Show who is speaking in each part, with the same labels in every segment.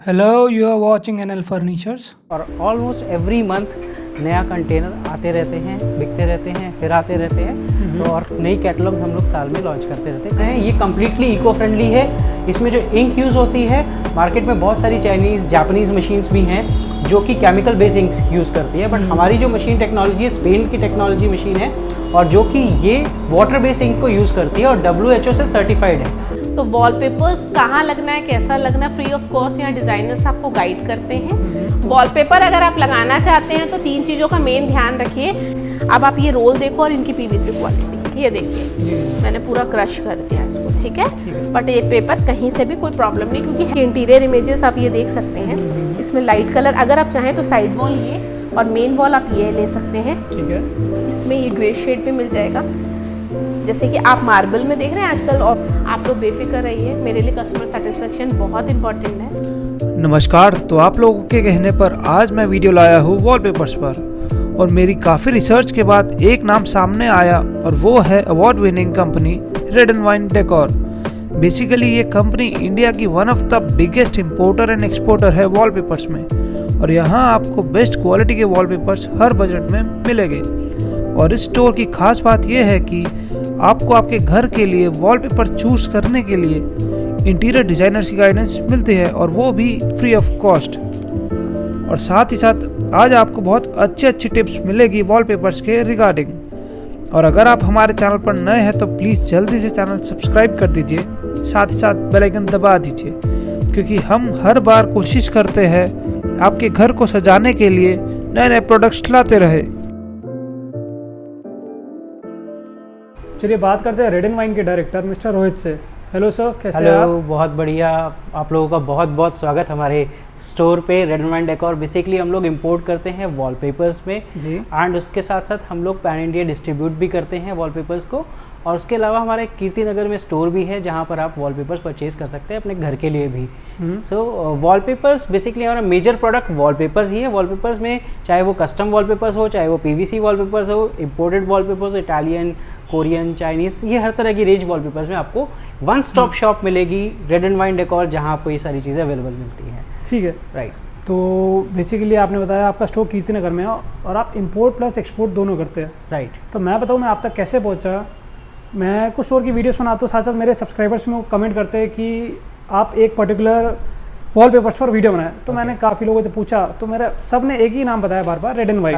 Speaker 1: Hello, you are watching NL Furnitures.
Speaker 2: और almost every month नया container आते रहते हैं, बिकते रहते हैं, फिर आते रहते हैं। तो और नई कैटलॉग्स हम लोग साल में लॉन्च करते रहते हैं। ये कम्प्लीटली इको फ्रेंडली है। इसमें जो इंक यूज़ होती है, मार्केट में बहुत सारी चाइनीज़ जापानीज़ मशीन्स भी हैं जो कि केमिकल बेस्ड इंक यूज़ करती है, बट हमारी जो मशीन टेक्नोलॉजी है स्पेन की टेक्नोलॉजी मशीन है और जो कि ये वाटर बेस्ड इंक को यूज़ करती है और WHO से सर्टिफाइड है।
Speaker 3: तो वॉलपेपर्स कहाँ लगना है, कैसा लगना है, फ्री ऑफ कॉस्ट यहाँ डिज़ाइनर्स आपको गाइड करते हैं। वॉलपेपर अगर आप लगाना चाहते हैं तो 3 चीज़ों का मेन ध्यान रखिए। अब आप ये रोल देखो और इनकी PVC क्वालिटी ये देखिए, मैंने पूरा क्रश कर दिया इसको, ठीक है। बट ये पेपर कहीं से भी कोई प्रॉब्लम नहीं, क्योंकि इंटीरियर इमेजेस आप ये देख सकते हैं। इसमें लाइट कलर अगर आप चाहें तो साइड वॉल ये और मेन वॉल आप ये ले सकते हैं, ठीक है। इसमें ये ग्रे शेड भी मिल जाएगा, जैसे कि आप मार्बल में देख रहे हैं आजकल। और आप लोग बेफिक्र रहिए, मेरे लिए कस्टमर सेटिस्फेक्शन बहुत इंपॉर्टेंट है।
Speaker 1: नमस्कार, तो आप लोगों के कहने पर आज मैं वीडियो लाया हूँ वॉलपेपर्स पर, और मेरी काफ़ी रिसर्च के बाद एक नाम सामने आया और वो है award winning company red and wine decor. Basically ये कंपनी इंडिया की one of the biggest importer and exporter है वॉलपेपर्स में, और यहाँ आपको बेस्ट क्वालिटी के वॉलपेपर्स हर बजट में मिलेंगे। और इस स्टोर की खास बात यह है कि आपको आपके घर के लिए वॉलपेपर चूज करने के लिए इंटीरियर डिजाइनर्स की गाइडेंस मिलती है, और वो भी फ्री ऑफ कॉस्ट। और साथ ही साथ आज आपको बहुत अच्छी टिप्स मिलेगी वॉलपेपर्स के रिगार्डिंग। और अगर आप हमारे चैनल पर नए हैं तो प्लीज़ जल्दी से चैनल सब्सक्राइब कर दीजिए, साथ ही साथ बेल आइकन दबा दीजिए, क्योंकि हम हर बार कोशिश करते हैं आपके घर को सजाने के लिए नए नए प्रोडक्ट्स लाते रहे। चलिए बात करते हैं रेड एंड वाइन के डायरेक्टर मिस्टर रोहित से। हेलो सर, कैसे हैं आप?
Speaker 2: हेलो, बहुत बढ़िया। आप लोगों का बहुत बहुत स्वागत हमारे स्टोर पे red and wine decor. Basically हम लोग इंपोर्ट करते हैं वॉलपेपर्स में जी, एंड उसके साथ साथ हम लोग पैन इंडिया डिस्ट्रीब्यूट भी करते हैं वॉलपेपर्स को। और उसके अलावा हमारे कीर्ति नगर में स्टोर भी है जहाँ पर आप वॉलपेपर्स परचेज कर सकते हैं अपने घर के लिए भी। सो वॉलपेपर्स बेसिकली हमारा मेजर प्रोडक्ट वॉलपेपर्स ही है। वॉलपेपर्स में चाहे वो कस्टम वॉलपेपर्स हो, चाहे वो PVC वॉलपेपर्स हो, imported wallpapers, Italian, Korean, Chinese, ये हर तरह की रेंज वॉलपेपर्स में आपको वन स्टॉप शॉप मिलेगी रेड एंड वाइन डेकोर, जहाँ आपको ये सारी चीज़ें अवेलेबल मिलती हैं।
Speaker 1: ठीक है,
Speaker 2: राइट।
Speaker 1: तो बेसिकली आपने बताया आपका स्टोर कीर्ति नगर में है और आप इंपोर्ट प्लस एक्सपोर्ट दोनों करते हैं।
Speaker 2: राइट।
Speaker 1: तो मैं बताऊँ मैं आप तक कैसे पहुँचा। मैं कुछ स्टोर की वीडियोस बनाता हूँ, साथ साथ मेरे सब्सक्राइबर्स में वो कमेंट करते हैं कि आप एक पर्टिकुलर वॉलपेपर्स पर वीडियो बनाए। तो मैंने काफ़ी लोगों से पूछा तो मेरा सब ने एक ही नाम बताया बार बार, रेड एंड वाइन।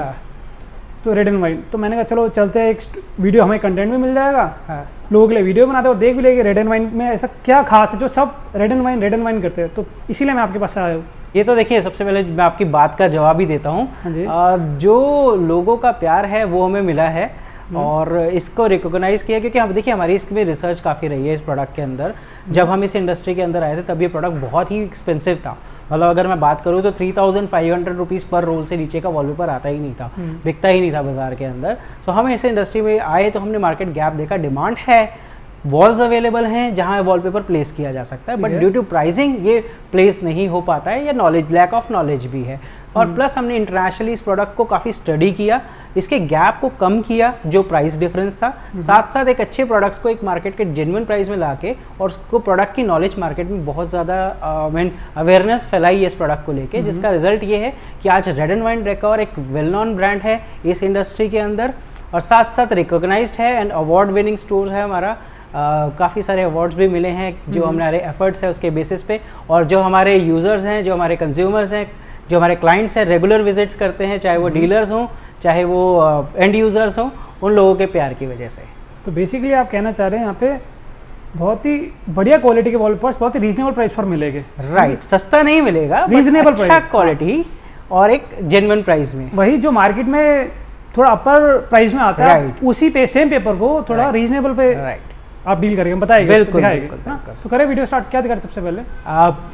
Speaker 1: तो रेड एंड वाइन, तो मैंने कहा चलो चलते हैं, एक वीडियो हमें कंटेंट भी मिल जाएगा, लोगों के लिए वीडियो बनाते हैं और देख भी लेंगे रेड एंड वाइन में ऐसा क्या खास है जो सब रेड एंड वाइन करते हैं। तो इसीलिए मैं आपके पास आया हूँ।
Speaker 2: ये तो देखिए, सबसे पहले मैं आपकी बात का जवाब ही देता हूँ। जो लोगों का प्यार है वो हमें मिला है और इसको रिकॉग्नाइज़ किया, क्योंकि हम देखिए हमारी इसमें रिसर्च काफ़ी रही है इस प्रोडक्ट के अंदर। जब हम इस इंडस्ट्री के अंदर आए थे तब ये प्रोडक्ट बहुत ही एक्सपेंसिव था। मतलब अगर मैं बात करूँ तो 3500 रुपीज़ पर रोल से नीचे का वॉलपेपर आता ही नहीं था, बिकता ही नहीं था बाजार के अंदर। तो हम इस इंडस्ट्री में आए तो हमने मार्केट गैप देखा, डिमांड है, वॉल्स अवेलेबल हैं जहां वॉलपेपर प्लेस किया जा सकता है, बट ड्यू टू प्राइसिंग ये प्लेस नहीं हो पाता है, या नॉलेज, लैक ऑफ नॉलेज भी है। और प्लस हमने इंटरनेशनली इस प्रोडक्ट को काफ़ी स्टडी किया, इसके गैप को कम किया जो प्राइस डिफरेंस था, साथ साथ एक अच्छे प्रोडक्ट्स को एक मार्केट के जेन्युइन प्राइस में लाके और उसको प्रोडक्ट की नॉलेज मार्केट में बहुत ज़्यादा अवेयरनेस फैलाई है इस प्रोडक्ट को लेके, जिसका रिजल्ट ये है कि आज रेड एंड वाइन डेकोर एक वेल नॉन ब्रांड है इस इंडस्ट्री के अंदर, और साथ साथ रिकॉग्नाइज्ड है एंड अवार्ड विनिंग स्टोर है हमारा। काफ़ी सारे अवार्ड्स भी मिले हैं जो हमारे एफर्ट्स है उसके बेसिस पे, और जो हमारे यूज़र्स हैं, जो हमारे कंज्यूमर्स हैं, जो हमारे क्लाइंट्स हैं, रेगुलर विजिट्स करते हैं, चाहे वो डीलर्स हों, चाहे वो एंड यूज़र्स हों, उन लोगों के प्यार की वजह से।
Speaker 1: तो बेसिकली आप कहना चाह रहे हैं यहाँ पे बहुत ही बढ़िया क्वालिटी के वॉलपेपर्स बहुत ही रीजनेबल प्राइस पर मिलेंगे।
Speaker 2: राइट, सस्ता नहीं मिलेगा,
Speaker 1: रीजनेबल
Speaker 2: अच्छा क्वालिटी और एक जेन्युइन प्राइस में।
Speaker 1: वही जो मार्केट में थोड़ा अपर प्राइस में आता है, उसी पे सेम पेपर को थोड़ा रीजनेबल पे आप डील करेंगे, बताइएगा। बिल्कुल। तो करें वीडियो स्टार्ट, क्या दिखा सबसे पहले?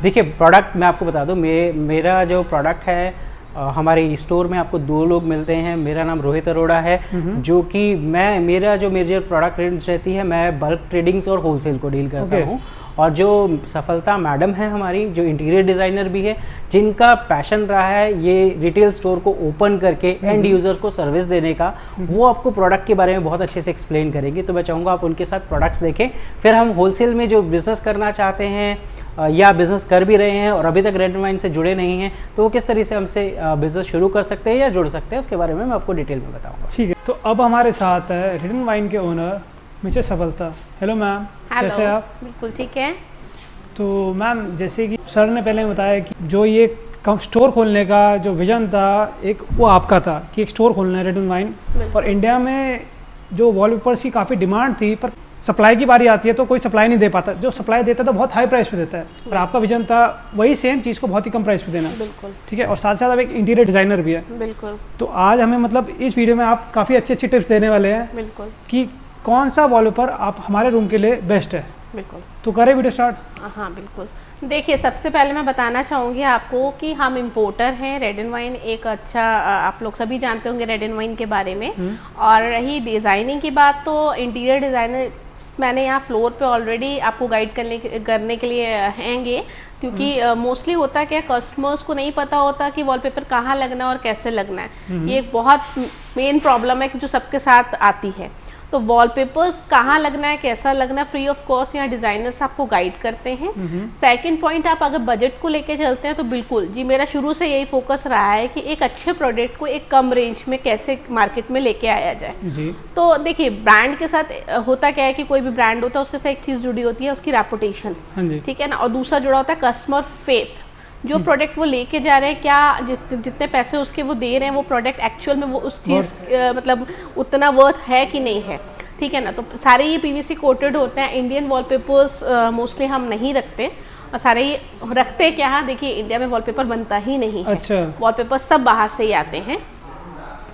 Speaker 2: देखिए, प्रोडक्ट मैं आपको बता दूं, मेरा जो प्रोडक्ट है हमारे स्टोर में आपको 2 लोग मिलते हैं। मेरा नाम रोहित अरोड़ा है, जो कि मेरा जो मेजर प्रोडक्ट रेंज रहती है, मैं बल्क ट्रेडिंग्स और होलसेल को डील करता हूँ। और जो सफलता मैडम है हमारी, जो इंटीरियर डिज़ाइनर भी है, जिनका पैशन रहा है ये रिटेल स्टोर को ओपन करके एंड यूज़र्स को सर्विस देने का, वो आपको प्रोडक्ट के बारे में बहुत अच्छे से एक्सप्लेन करेंगे। तो मैं चाहूँगा आप उनके साथ प्रोडक्ट्स देखें, फिर हम होलसेल में जो बिज़नेस करना चाहते हैं या बिज़नेस कर भी रहे हैं और अभी तक रेड एंड वाइन से जुड़े नहीं हैं, तो वो किस तरीके से हमसे बिज़नेस शुरू कर सकते हैं या जुड़ सकते हैं, उसके बारे में मैं आपको डिटेल में बताऊँगा।
Speaker 1: ठीक है, तो अब हमारे साथ है रेड एंड वाइन के ओनर मिसेस सफलता। हेलो मैम, कैसे आप?
Speaker 3: बिल्कुल ठीक है।
Speaker 1: तो मैम, जैसे कि सर ने पहले बताया कि जो ये स्टोर खोलने का जो विजन था एक वो आपका था कि एक स्टोर खोलना है रेड एंड वाइन, और इंडिया में जो वॉलपेपर्स की काफ़ी डिमांड थी, पर सप्लाई की बारी आती है तो कोई सप्लाई नहीं दे पाता, जो सप्लाई देता है तो बहुत हाई प्राइस पे देता है, और आपका विजन था वही सेम चीज़ को बहुत ही कम प्राइस पे देना।
Speaker 3: बिल्कुल
Speaker 1: ठीक है, और साथ साथ आप एक इंटीरियर डिज़ाइनर भी है।
Speaker 3: बिल्कुल।
Speaker 1: तो आज हमें मतलब इस वीडियो में आप काफ़ी अच्छी अच्छी टिप्स देने वाले हैं।
Speaker 3: बिल्कुल।
Speaker 1: कि कौन सा वॉलपेपर आप हमारे रूम के लिए बेस्ट है।
Speaker 3: बिल्कुल।
Speaker 1: तो करें वीडियो स्टार्ट?
Speaker 3: हाँ बिल्कुल। देखिए, सबसे पहले मैं बताना चाहूँगी आपको कि हम इम्पोर्टर हैं। रेड एंड वाइन एक अच्छा, आप लोग सभी जानते होंगे रेड एंड वाइन के बारे में। और रही डिज़ाइनिंग की बात, तो इंटीरियर डिज़ाइनर मैंने यहाँ फ्लोर पे ऑलरेडी आपको गाइड करने के लिए हैंगे, क्योंकि मोस्टली होता क्या, कस्टमर्स को नहीं पता होता कि वॉलपेपर कहाँ लगना है और कैसे लगना है। ये एक बहुत मेन प्रॉब्लम है जो सबके साथ आती है। तो वॉलपेपर्स कहाँ लगना है, कैसा लगना है, फ्री ऑफ कॉस्ट यहाँ डिज़ाइनर्स आपको गाइड करते हैं। सेकंड पॉइंट, आप अगर बजट को लेके चलते हैं तो बिल्कुल जी, मेरा शुरू से यही फोकस रहा है कि एक अच्छे प्रोडक्ट को एक कम रेंज में कैसे मार्केट में लेके आया जाए जी। तो देखिए, ब्रांड के साथ होता क्या है कि कोई भी ब्रांड होता है उसके साथ एक चीज़ जुड़ी होती है, उसकी रेपुटेशन, ठीक है ना, और दूसरा जुड़ा होता है कस्टमर फेथ। जो प्रोडक्ट वो लेके जा रहे हैं, क्या जितने पैसे उसके वो दे रहे हैं, वो प्रोडक्ट एक्चुअल में वो उस चीज़ मतलब उतना वर्थ है कि नहीं है, ठीक है ना। तो सारे ये पीवीसी कोटेड होते हैं। इंडियन वॉलपेपर्स मोस्टली हम नहीं रखते, और सारे ये रखते क्या है, देखिए इंडिया में वॉलपेपर बनता ही नहीं है। अच्छा। वॉलपेपर सब बाहर से ही आते हैं,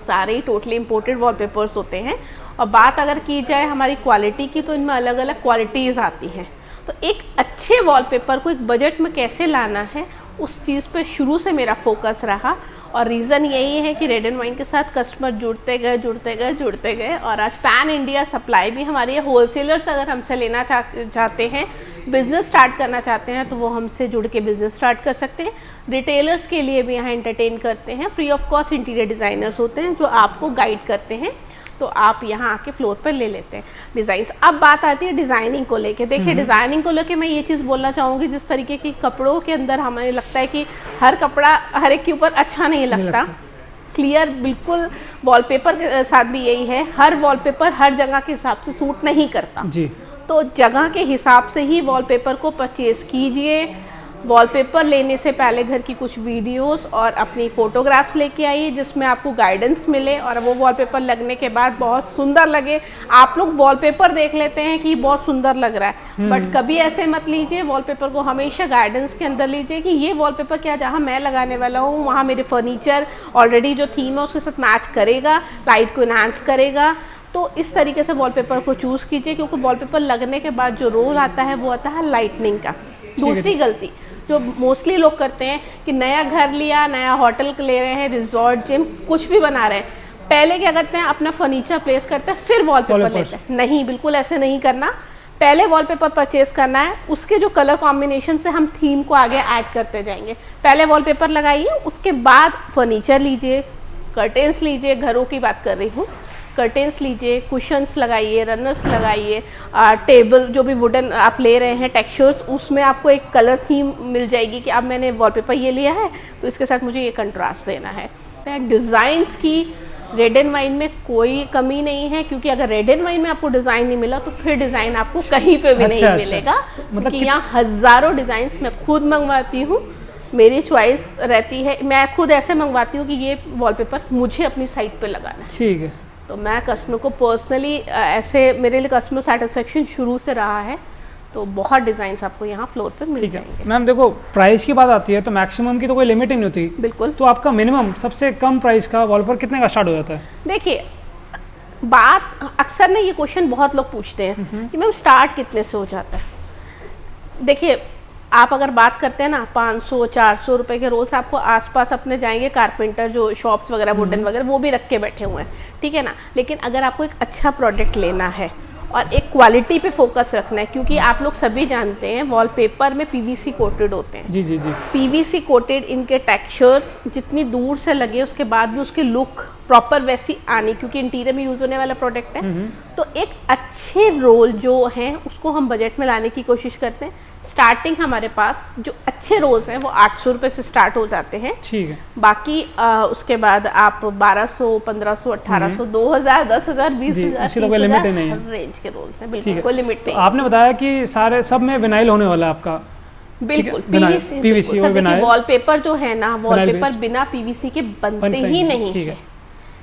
Speaker 3: सारे ही टोटली इम्पोर्टेड वॉलपेपर्स होते हैं। और बात अगर की जाए हमारी क्वालिटी की, तो इनमें अलग अलग क्वालिटीज़ आती हैं। तो एक अच्छे वॉलपेपर को एक बजट में कैसे लाना है, उस चीज़ पे शुरू से मेरा फोकस रहा। और रीज़न यही है कि रेड एंड वाइन के साथ कस्टमर जुड़ते गए, और आज पैन इंडिया सप्लाई भी हमारी है। होलसेलर्स अगर हमसे लेना चाहते हैं, बिज़नेस स्टार्ट करना चाहते हैं, तो वो हमसे जुड़ के बिज़नेस स्टार्ट कर सकते हैं। रिटेलर्स के लिए भी यहाँ एंटरटेन करते हैं। Free of cost interior designers होते हैं जो आपको गाइड करते हैं, तो आप यहाँ आके फ्लोर पर ले लेते हैं डिज़ाइंस। अब बात आती है डिज़ाइनिंग को लेके। देखिए, डिज़ाइनिंग को लेके मैं ये चीज़ बोलना चाहूँगी, जिस तरीके की कपड़ों के अंदर हमें लगता है कि हर कपड़ा हर एक के ऊपर अच्छा नहीं लगता, क्लियर, बिल्कुल वॉलपेपर के साथ भी यही है। हर वॉलपेपर हर जगह के हिसाब से सूट नहीं करता जी। तो जगह के हिसाब से ही वॉलपेपर को परचेज़ कीजिए। वॉलपेपर लेने से पहले घर की कुछ वीडियोस और अपनी फ़ोटोग्राफ्स लेके आइए, जिसमें आपको गाइडेंस मिले और वो वॉलपेपर लगने के बाद बहुत सुंदर लगे। आप लोग वॉलपेपर देख लेते हैं कि बहुत सुंदर लग रहा है, बट कभी ऐसे मत लीजिए। वॉलपेपर को हमेशा गाइडेंस के अंदर लीजिए कि ये वॉलपेपर क्या जहाँ मैं लगाने वाला हूँ वहाँ मेरे फर्नीचर ऑलरेडी जो थीम है उसके साथ मैच करेगा, लाइट को इनहांस करेगा। तो इस तरीके से वॉलपेपर को चूज़ कीजिए, क्योंकि वॉलपेपर लगने के बाद जो रोल आता है वो आता है लाइटनिंग का। दूसरी गलती जो मोस्टली लोग करते हैं कि नया घर लिया, नया होटल ले रहे हैं, रिजॉर्ट, जिम, कुछ भी बना रहे हैं, पहले क्या करते हैं, अपना फर्नीचर प्लेस करते हैं, फिर वॉलपेपर लेते हैं। नहीं, बिल्कुल ऐसे नहीं करना। पहले वॉलपेपर परचेज करना है, उसके जो कलर कॉम्बिनेशन से हम थीम को आगे ऐड करते जाएंगे। पहले वॉलपेपर लगाइए, उसके बाद फर्नीचर लीजिए, कर्टेंस लीजिए, घरों की बात कर रही हूँ, कर्टेंस लीजिए, कुशन्स लगाइए, रनर्स लगाइए, टेबल जो भी वुडन आप ले रहे हैं टेक्सचर्स, उसमें आपको एक कलर थीम मिल जाएगी कि अब मैंने वॉलपेपर ये लिया है तो इसके साथ मुझे ये कंट्रास्ट देना है। डिज़ाइंस की रेड एंड वाइन में कोई कमी नहीं है, क्योंकि अगर रेड एंड वाइन में आपको डिज़ाइन नहीं मिला तो फिर डिज़ाइन आपको कहीं पे भी नहीं मिलेगा। मतलब कि यहाँ हज़ारों डिज़ाइंस मैं खुद मंगवाती हूँ, मेरी चॉइस रहती है, मैं खुद ऐसे मंगवाती हूँ कि ये वॉलपेपर मुझे अपनी साइट पे लगाना है। ठीक है, तो मैं कस्टमर को पर्सनली ऐसे, मेरे लिए कस्टमर सेटिस्फेक्शन शुरू से रहा है। तो बहुत डिज़ाइंस आपको यहाँ फ्लोर पे मिल जाएंगे। मैम देखो, प्राइस की बात आती है तो मैक्सिमम की तो कोई लिमिट ही नहीं होती। बिल्कुल। तो आपका मिनिमम सबसे कम प्राइस का वॉलपेपर कितने का स्टार्ट हो जाता है? देखिए, बात अक्सर ना ये क्वेश्चन बहुत लोग पूछते हैं कि मैम स्टार्ट कितने से हो जाता है। देखिए, आप अगर बात करते हैं ना 500-400 रुपए के रोल्स, आपको आसपास अपने जाएंगे कारपेंटर जो शॉप्स वगैरह वुडन वगैरह वो भी रख के बैठे हुए हैं, ठीक है ना। लेकिन अगर आपको एक अच्छा प्रोडक्ट लेना है और एक क्वालिटी पे फोकस रखना है, क्योंकि आप लोग सभी जानते हैं वॉलपेपर में पीवीसी कोटेड होते हैं। जी जी जी। पीवीसी कोटेड, इनके टेक्सचर्स जितनी दूर से लगे उसके बाद भी उसकी लुक प्रॉपर वैसी आनी, क्योंकि इंटीरियर में यूज होने वाला प्रोडक्ट है। तो एक अच्छे रोल जो हैं उसको हम बजट में लाने की कोशिश करते हैं। स्टार्टिंग हमारे पास जो अच्छे रोल्स हैं वो 800 रुपये से स्टार्ट हो जाते हैं।
Speaker 2: ठीक है।
Speaker 3: बाकी उसके बाद आप 1200, 1500, 1800, 2000, 10,000, 20,000, 30,000 रेंज के रोल्स हैं। बिल्कुल कोई लिमिट नहीं।
Speaker 2: आपने बताया कि सारे सब में विनाइल होने वाला है आपका।
Speaker 3: बिल्कुल
Speaker 2: पीवीसी और विनाइल।
Speaker 3: वॉलपेपर जो है ना, वॉलपेपर बिना पीवीसी के बनते ही नहीं
Speaker 2: ठीक है।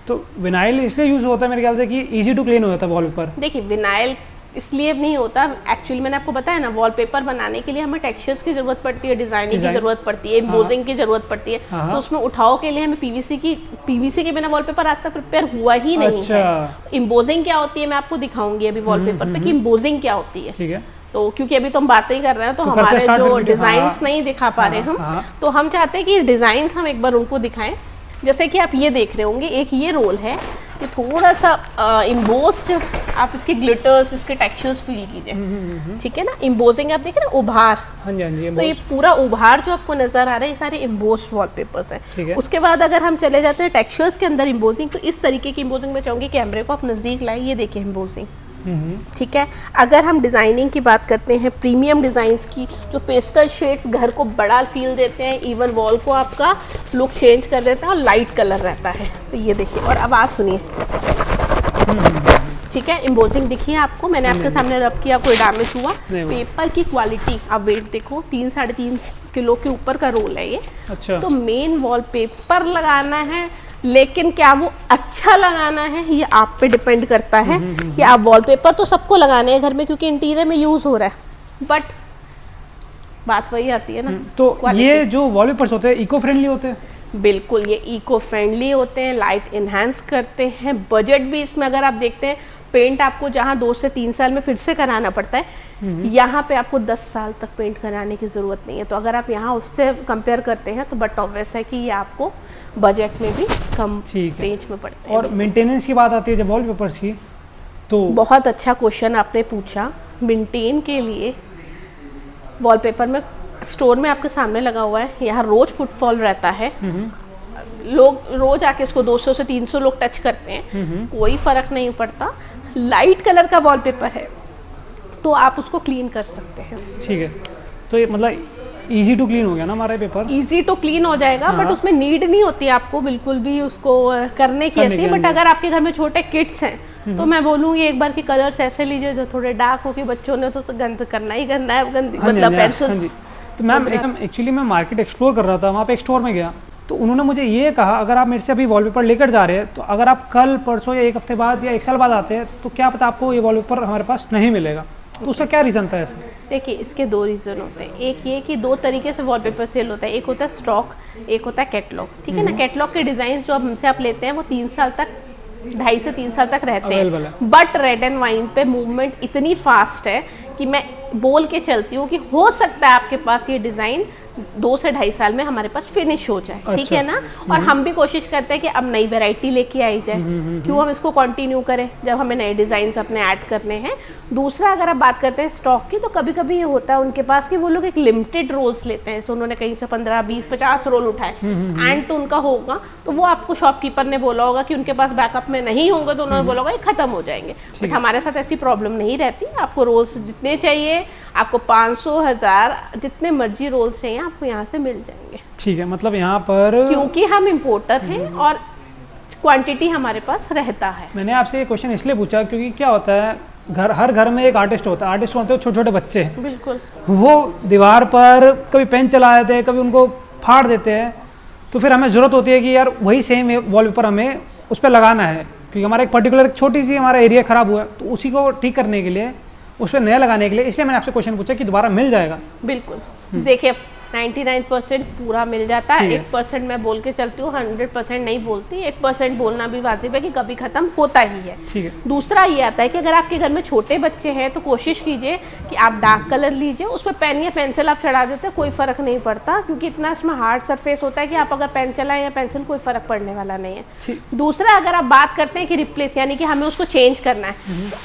Speaker 2: तो विनाइल इसलिए यूज होता है मेरे ख्याल से कि इजी टू क्लीन हो जाता है वॉलपेपर।
Speaker 3: देखिए विनाइल इसलिए नहीं होता, एक्चुअली मैंने आपको बताया ना, वॉलपेपर बनाने के लिए हमें टेक्सचर्स की जरूरत पड़ती है, डिजाइनिंग की जरूरत पड़ती है, एम्बोजिंग की जरूरत पड़ती है। तो उसमें उठाव के लिए हमें पीवीसी के बिना वॉलपेपर आज तक प्रिपेयर हुआ ही नहीं है। एम्बोजिंग क्या होती है मैं आपको दिखाऊंगी अभी वॉलपेपर पे कि एम्बोजिंग क्या होती है।
Speaker 2: ठीक है।
Speaker 3: तो क्योंकि अभी तो हम बातें ही कर रहे हैं तो हमारे जो डिजाइन्स नहीं दिखा पा रहे हम, तो हम चाहते हैं कि डिजाइन्स हम एक बार उनको दिखाएं। जैसे कि आप ये देख रहे होंगे, एक ये रोल है, ये थोड़ा सा इम्बोस्ड, आप इसके ग्लिटर्स, इसके टेक्सचर्स फील कीजिए। ठीक है ना, इम्बोजिंग आप देख रहे हैं, उभार।
Speaker 2: हाँ जी, हाँ जी।
Speaker 3: तो ये पूरा उभार जो आपको नजर आ रहा है, ये सारे इम्बोस्ड वॉलपेपर्स हैं। उसके बाद अगर हम चले जाते हैं टेक्सचर्स के अंदर इम्बोजिंग, तो इस तरीके की इम्बोजिंग मैं चाहूँगी कैमरे को आप नज़दीक लाएं, ये देखिए इम्बोजिंग। ठीक है। अगर हम डिज़ाइनिंग की बात करते हैं, प्रीमियम डिज़ाइंस की, जो पेस्टल शेड्स घर को बड़ा फील देते हैं, इवन वॉल को आपका लुक चेंज कर देता है और लाइट कलर रहता है। तो ये देखिए, और आवाज़ सुनिए। ठीक है, एम्बोजिंग दिखिए आपको, मैंने आपके सामने रब किया, कोई डैमेज हुआ। पेपर की क्वालिटी आप वेट देखो, 3-3.5 किलो के ऊपर का रोल है ये। अच्छा। तो मेन वॉलपेपर लगाना है, लेकिन क्या वो अच्छा लगाना है ये आप पे डिपेंड करता है कि आप वॉलपेपर तो सबको लगाने हैं घर में क्योंकि इंटीरियर में यूज हो रहा है, बट बात वही आती है ना।
Speaker 2: तो ये जो वॉलपेपर्स होते हैं इको फ्रेंडली होते हैं?
Speaker 3: बिल्कुल, ये इको फ्रेंडली होते हैं, लाइट इन्हांस करते हैं। बजट भी इसमें अगर आप देखते हैं, पेंट आपको जहाँ 2 से 3 साल में फिर से कराना पड़ता है, यहाँ पे आपको 10 साल तक पेंट कराने की ज़रूरत नहीं है। तो अगर आप यहाँ उससे कंपेयर करते हैं तो बट ऑब्वियस है कि ये आपको बजट में भी कम रेंज में पड़ता है।
Speaker 2: और मेंटेनेंस की बात आती है जब वॉलपेपर्स की, तो
Speaker 3: बहुत अच्छा क्वेश्चन आपने पूछा। मेंटेन के लिए वॉलपेपर में स्टोर में आपके सामने लगा हुआ है, यहाँ रोज फुटफॉल रहता है, लोग रोज आके इसको 200 से 300 लोग टच करते हैं, कोई फर्क नहीं पड़ता। लाइट कलर का वॉलपेपर है तो आप उसको क्लीन कर सकते हैं।
Speaker 2: ठीक है, तो ये मतलब इजी टू क्लीन हो गया ना हमारा पेपर?
Speaker 3: इजी टू क्लीन हो जाएगा, बट उसमें नीड नहीं होती आपको बिल्कुल भी उसको करने की ऐसे। बट अगर आपके घर में छोटे किड्स हैं तो मैं बोलूँगी एक बार के कलर्स ऐसे लीजिए जो थोड़े डार्क हो, कि बच्चों ने तो गंद करना ही करना है, मतलब पेंसिल।
Speaker 2: तो मैम एक्चुअली मैं मार्केट एक्सप्लोर कर रहा था, वहाँ पे एक स्टोर में गया तो उन्होंने मुझे ये कहा अगर आप मेरे से अभी वॉलपेपर लेकर जा रहे हैं तो अगर आप कल परसों या 1 हफ्ते बाद या 1 साल बाद आते हैं तो क्या पता आपको ये वॉलपेपर हमारे पास नहीं मिलेगा। तो उसका क्या रीज़न था ऐसा?
Speaker 3: देखिए, इसके 2 रीज़न होते हैं। एक ये कि 2 तरीके से वॉलपेपर सेल होता है, एक होता है स्टॉक, एक होता है कैटलॉग। ठीक है ना, कैटलॉग के डिज़ाइन जो हमसे आप लेते हैं वो 3 साल तक, 2.5 से 3 साल तक रहते हैं। बट रेड एंड वाइन पे मूवमेंट इतनी फास्ट है कि मैं बोल के चलती हूँ कि हो सकता है आपके पास ये डिज़ाइन 2 से 2.5 साल में हमारे पास फिनिश हो जाए। ठीक है ना, और हम भी कोशिश करते हैं कि अब नई वैरायटी लेके आई जाए, क्यों हम इसको कंटिन्यू करें जब हमें नए डिज़ाइंस अपने ऐड करने हैं। दूसरा, अगर आप बात करते हैं स्टॉक की, तो कभी कभी ये होता है उनके पास कि वो लोग एक लिमिटेड रोल्स लेते हैं, तो उन्होंने कहीं से 15, 20, 50 रोल उठाए एंड तो उनका होगा, तो वो आपको शॉपकीपर ने बोला होगा कि उनके पास बैकअप में नहीं होंगे, तो उन्होंने बोला होगा ये खत्म हो जाएंगे। बट हमारे साथ ऐसी प्रॉब्लम नहीं रहती, आपको रोल्स जितने चाहिए, आपको 500, 1000 जितने मर्जी रोल्स चाहिए आपको यहाँ से मिल जाएंगे।
Speaker 2: ठीक है, मतलब यहाँ पर
Speaker 3: क्योंकि हम इम्पोर्टर हैं और क्वांटिटी हमारे पास रहता है।
Speaker 2: मैंने आपसे ये क्वेश्चन इसलिए पूछा क्योंकि क्या होता है, हर घर में एक आर्टिस्ट होता है, आर्टिस्ट होते हैं छोटे छोटे बच्चे। बिल्कुल, वो दीवार पर कभी पेन चला देते हैं, कभी उनको फाड़ देते हैं, तो फिर हमें ज़रूरत होती है कि यार वही सेम वॉलपेपर हमें उस पर लगाना है, क्योंकि हमारा एक पर्टिकुलर छोटी सी हमारा एरिया ख़राब हुआ है, तो उसी को ठीक करने के लिए, उस पर नया लगाने के लिए, इसलिए मैंने आपसे क्वेश्चन पूछा कि दोबारा मिल जाएगा।
Speaker 3: बिल्कुल, देखिए 99% पूरा मिल जाता है, 1% मैं बोल के चलती हूँ, 100% नहीं बोलती। 1% बोलना भी वाजिब है कि कभी खत्म होता ही है। ठीक है। दूसरा ये आता है कि अगर आपके घर में छोटे बच्चे हैं तो कोशिश कीजिए कि आप डार्क कलर लीजिए, उसमें पेन या पेंसिल आप चढ़ा देते हैं, कोई फर्क नहीं पड़ता, क्योंकि इतना इसमें हार्ड सरफेस होता है कि आप अगर पेन चलाएं या पेंसिल, कोई फर्क पड़ने वाला नहीं है। दूसरा, अगर आप बात करते हैं कि रिप्लेस, यानी कि हमें उसको चेंज करना है,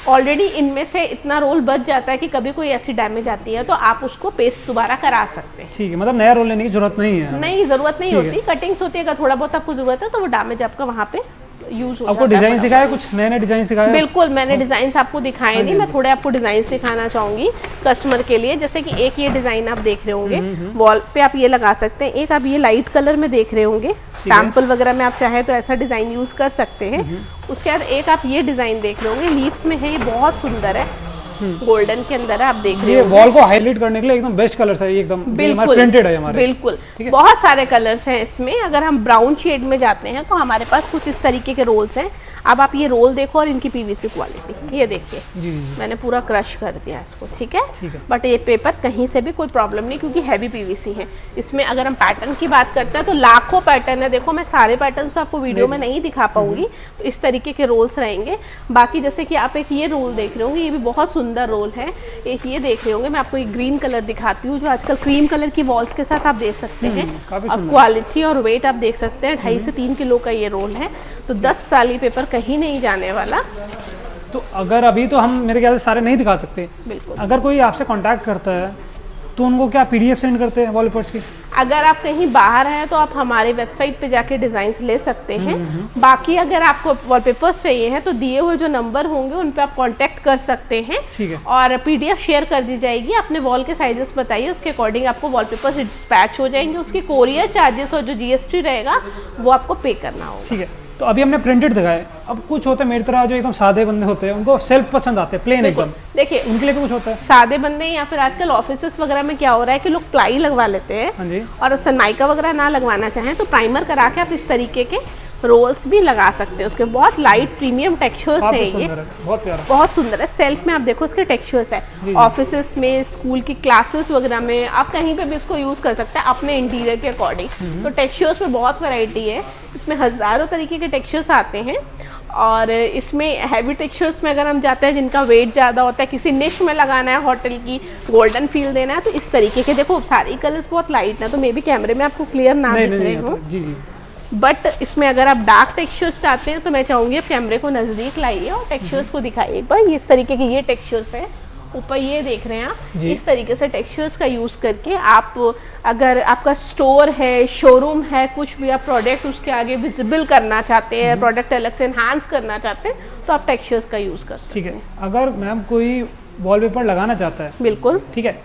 Speaker 3: ऑलरेडी इनमें से इतना रोल बच जाता है कि कभी कोई ऐसी डैमेज आती है तो आप उसको पेस्ट दोबारा करा सकते हैं।
Speaker 2: ठीक है, मतलब नया रोल लेने की जरूरत नहीं है?
Speaker 3: नहीं, जरूरत नहीं होती, कटिंग्स होती है, अगर थोड़ा बहुत आपको जरूरत है तो वो डैमेज आपका वहाँ पे यूज हो
Speaker 1: आपको डिजाइन दिखाया, कुछ नए नए डिजाइन दिखाया?
Speaker 3: बिल्कुल, मैंने डिजाइन आपको दिखाए नहीं, मैं थोड़े आपको डिजाइन दिखाना चाहूंगी कस्टमर के लिए। जैसे कि एक ये डिजाइन आप देख रहे होंगे वॉल पे, आप ये लगा सकते हैं। एक आप ये लाइट कलर में देख रहे होंगे, टेम्पल वगैरह में आप चाहे तो ऐसा डिजाइन यूज कर सकते हैं। उसके बाद एक आप ये डिजाइन देख रहे होंगे, लीव्स में है, ये बहुत सुंदर है, गोल्डन के अंदर है, आप देख रहे
Speaker 1: ये
Speaker 3: हो।
Speaker 1: वॉल को हाईलाइट करने के लिए एकदम बेस्ट कलर्स है, ये एकदम
Speaker 3: बिल्कुल
Speaker 1: प्रिंटेड है हमारे।
Speaker 3: बिल्कुल, बहुत सारे कलर्स हैं इसमें। अगर हम ब्राउन शेड में जाते हैं तो हमारे पास कुछ इस तरीके के रोल्स हैं। अब आप ये रोल देखो और इनकी पीवीसी क्वालिटी ये देखिए, मैंने पूरा क्रश कर दिया इसको, ठीक है। बट ये पेपर कहीं से भी कोई प्रॉब्लम नहीं, क्योंकि हैवी पीवीसी है इसमें। अगर हम पैटर्न की बात करते हैं तो लाखों पैटर्न है। देखो मैं सारे पैटर्न तो आपको वीडियो में नहीं दिखा पाऊंगी, तो इस तरीके के रोल्स रहेंगे। बाकी जैसे कि आप एक ये रोल देख रहे होंगे, ये भी बहुत सुंदर रोल है। एक ये देख रहे होंगे, मैं आपको एक ग्रीन कलर दिखाती हूँ, जो आजकल क्रीम कलर की वॉल्स के साथ आप देख सकते हैं। और क्वालिटी और वेट आप देख सकते हैं, 2.5 से 3 किलो का ये रोल है। तो 10 साल ये पेपर कहीं नहीं जाने वाला।
Speaker 1: तो अगर अभी तो हम मेरे ख्याल से सारे नहीं दिखा सकते,
Speaker 3: बिल्कुल।
Speaker 1: अगर कोई आपसे कांटेक्ट करता है तो उनको क्या पीडीएफ सेंड करते हैं वॉलपेपर्स की?
Speaker 3: अगर आप कहीं बाहर हैं तो आप हमारे वेबसाइट पे जाके डिज़ाइंस ले सकते हैं। बाकी अगर आपको वॉलपेपर्स चाहिए हैं तो दिए हुए जो नंबर होंगे उन पे आप कांटेक्ट कर सकते हैं।
Speaker 1: ठीक है।
Speaker 3: और पीडीएफ शेयर कर दी जाएगी। अपने वॉल के साइजेस बताइए, उसके अकॉर्डिंग आपको वॉलपेपर्स डिस्पैच हो जाएंगे। उसकी कोरियर चार्जेस और जो जीएसटी रहेगा वो आपको पे करना होगा।
Speaker 1: ठीक है। तो अभी हमने प्रिंटेड दिखाए, अब कुछ होते हैं मेरी तरह जो एकदम सादे बंदे होते हैं, उनको सेल्फ पसंद आते हैं, प्लेन एकदम।
Speaker 3: देखिए
Speaker 1: उनके लिए भी कुछ होता है?
Speaker 3: सादे बंदे या फिर आजकल ऑफिसेस वगैरह में क्या हो रहा है कि लोग प्लाई लगवा लेते हैं।
Speaker 1: हाँ जी।
Speaker 3: और सनमाइका वगैरह ना लगवाना चाहें तो प्राइमर करा के आप इस तरीके के रोल्स भी लगा सकते हैं। उसके बहुत लाइट प्रीमियम टेक्सचर्स है ये,
Speaker 1: बहुत प्यारा,
Speaker 3: बहुत सुंदर है। सेल्फ में आप देखो इसके टेक्सचर्स है। ऑफिसेस में, स्कूल की क्लासेस वगैरह में आप कहीं पे भी इसको यूज कर सकते हैं अपने इंटीरियर के अकॉर्डिंग। तो टेक्सचर्स में बहुत वैरायटी है, इसमें हजारों तरीके के टेक्सचर्स आते हैं। और इसमें हैवी टेक्सचर्स में अगर हम जाते हैं जिनका वेट ज़्यादा होता है, किसी निश में लगाना है, होटल की गोल्डन फील देना है, तो इस तरीके के देखो सारी कलर्स बहुत लाइट है, तो मे बी कैमरे में आपको क्लियर ना दिख रहे हो।
Speaker 1: जी जी।
Speaker 3: बट इसमें अगर आप डार्क टेक्सचर्स चाहते हैं तो मैं चाहूँगी आप कैमरे को नज़दीक लाइए और टेक्सचर्स को दिखाइए एक बार। ये इस तरीके के ये टेक्सचर्स है, ऊपर ये देख रहे हैं आप। इस तरीके से टेक्सचर्स का यूज़ करके आप, अगर आपका स्टोर है, शोरूम है, कुछ भी आप प्रोडक्ट उसके आगे विजिबल करना चाहते हैं, प्रोडक्ट अलग से एनहांस करना चाहते हैं, तो आप टेक्सचर्स का यूज़ कर सकते हैं।
Speaker 1: ठीक है। अगर मैम कोई वॉलपेपर लगाना चाहता है,
Speaker 3: बिल्कुल,
Speaker 1: ठीक है,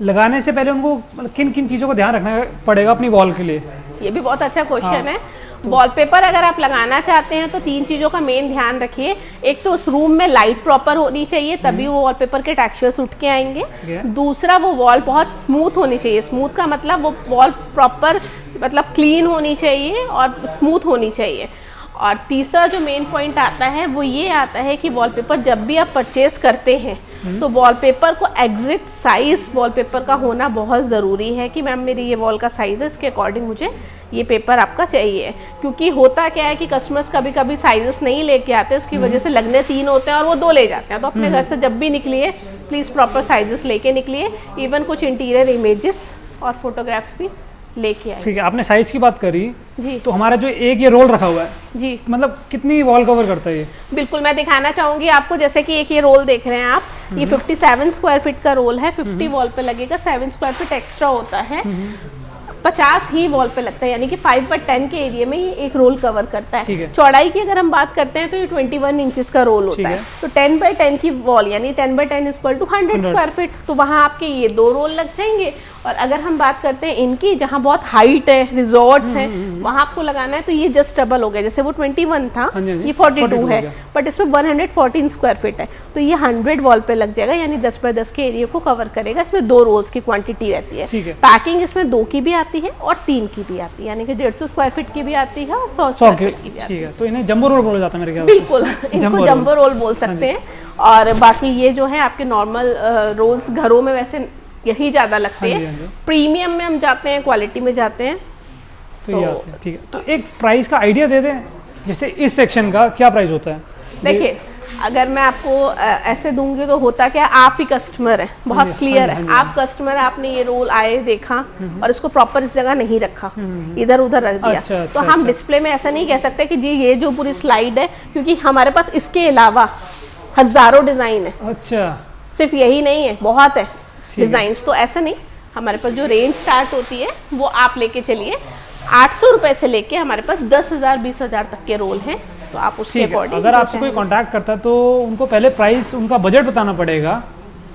Speaker 1: लगाने से पहले उनको मतलब किन किन चीज़ों का ध्यान रखना पड़ेगा अपनी वॉल के लिए?
Speaker 3: ये भी बहुत अच्छा क्वेश्चन है। वॉलपेपर अगर आप लगाना चाहते हैं तो 3 चीज़ों का मेन ध्यान रखिए। एक तो उस रूम में लाइट प्रॉपर होनी चाहिए, तभी वो वॉलपेपर के टेक्सचर्स उठ के आएंगे। दूसरा, वो वॉल बहुत स्मूथ होनी चाहिए। स्मूथ का मतलब वो वॉल प्रॉपर मतलब क्लीन होनी चाहिए और स्मूथ होनी चाहिए। और तीसरा जो मेन पॉइंट आता है वो ये आता है कि वॉलपेपर जब भी आप परचेज करते हैं तो वॉलपेपर को एग्जैक्ट साइज वॉलपेपर का होना बहुत ज़रूरी है कि मैम मेरी ये वॉल का साइज़ है, इसके अकॉर्डिंग मुझे ये पेपर आपका चाहिए। क्योंकि होता क्या है कि कस्टमर्स कभी कभी साइजेस नहीं लेके आते, उसकी वजह से लगने 3 होते हैं और वो 2 ले जाते हैं। तो अपने घर से जब भी निकलिए प्लीज़ प्रॉपर साइजेस लेके निकलिए। इवन कुछ इंटीरियर इमेजेस और फोटोग्राफ्स भी लेके आए।
Speaker 1: ठीक है। आपने साइज की बात करी
Speaker 3: जी,
Speaker 1: तो हमारा जो एक ये रोल रखा हुआ है
Speaker 3: जी,
Speaker 1: मतलब कितनी वॉल कवर करता है ये?
Speaker 3: बिल्कुल मैं दिखाना चाहूँगी आपको। जैसे कि एक ये रोल देख रहे हैं आप, ये 57 स्क्वायर फीट का रोल है। 50 वॉल पे लगेगा, 7 स्क्वायर फीट एक्स्ट्रा होता है। 50 ही वॉल पे लगता है, यानी कि 5/10 के एरिया में ये एक रोल कवर करता है। चौड़ाई की अगर हम बात करते हैं तो ये 21 इंचेस का रोल होता है। तो 10/10 की वॉल यानी 10/10 इक्वल टू 100 स्क्वायर फीट, तो वहाँ आपके ये 2 रोल लग जाएंगे। और अगर हम बात करते हैं इनकी, जहाँ बहुत हाइट है, रिजॉर्ट्स हैं, वहाँ आपको लगाना है तो ये जस्ट डबल हो गया। जैसे वो 21 था, ये 42 है, बट इसमें 114 स्क्वायर फीट है, तो ये 100 वॉल पे लग जाएगा, यानी 10/10 के एरिया को कवर करेगा। इसमें 2 रोल्स की क्वांटिटी रहती है। पैकिंग इसमें 2 की भी आती है और 3 की भी आती है, यानी कि 150 स्क्वायर फीट की भी आती है और 100 स्क्वायर फीट की भी आती है।
Speaker 1: तो इन्हें जंबो रोल बोला जाता है मेरे ख्याल से।
Speaker 3: बिल्कुल, इनको जंबो रोल बोल सकते हैं। और बाकी ये जो है आपके नॉर्मल रोल्स घरों में वैसे यही ज़्यादा लगते हैं। प्रीमियम में हम जाते हैं, क्वालिटी में जाते हैं
Speaker 1: तो ये आते हैं। ठीक है। तो एक प्राइस का आइडिया दे दें, जैसे इस सेक्शन का क्या प्राइस होता है?
Speaker 3: देखिए, अगर मैं आपको ऐसे दूंगी तो होता क्या, आप ही कस्टमर है, बहुत क्लियर है। आप कस्टमर, आपने ये रोल आए देखा और इसको प्रॉपर इस जगह नहीं रखा, इधर उधर रख दिया। तो हम डिस्प्ले में ऐसा नहीं कह सकते कि जी ये जो पूरी स्लाइड है, क्योंकि हमारे पास इसके अलावा हजारों डिज़ाइन है।
Speaker 1: अच्छा,
Speaker 3: सिर्फ यही नहीं है, बहुत है डिज़ाइंस। तो ऐसा नहीं, हमारे पास जो रेंज स्टार्ट होती है वो आप लेके चलिए 800 रुपये से लेके हमारे पास 10,000 20,000 तक के रोल हैं। तो आप उसके अकॉर्डिंग
Speaker 1: अगर आपसे कोई कांटेक्ट करता है तो उनको पहले प्राइस, उनका बजट बताना पड़ेगा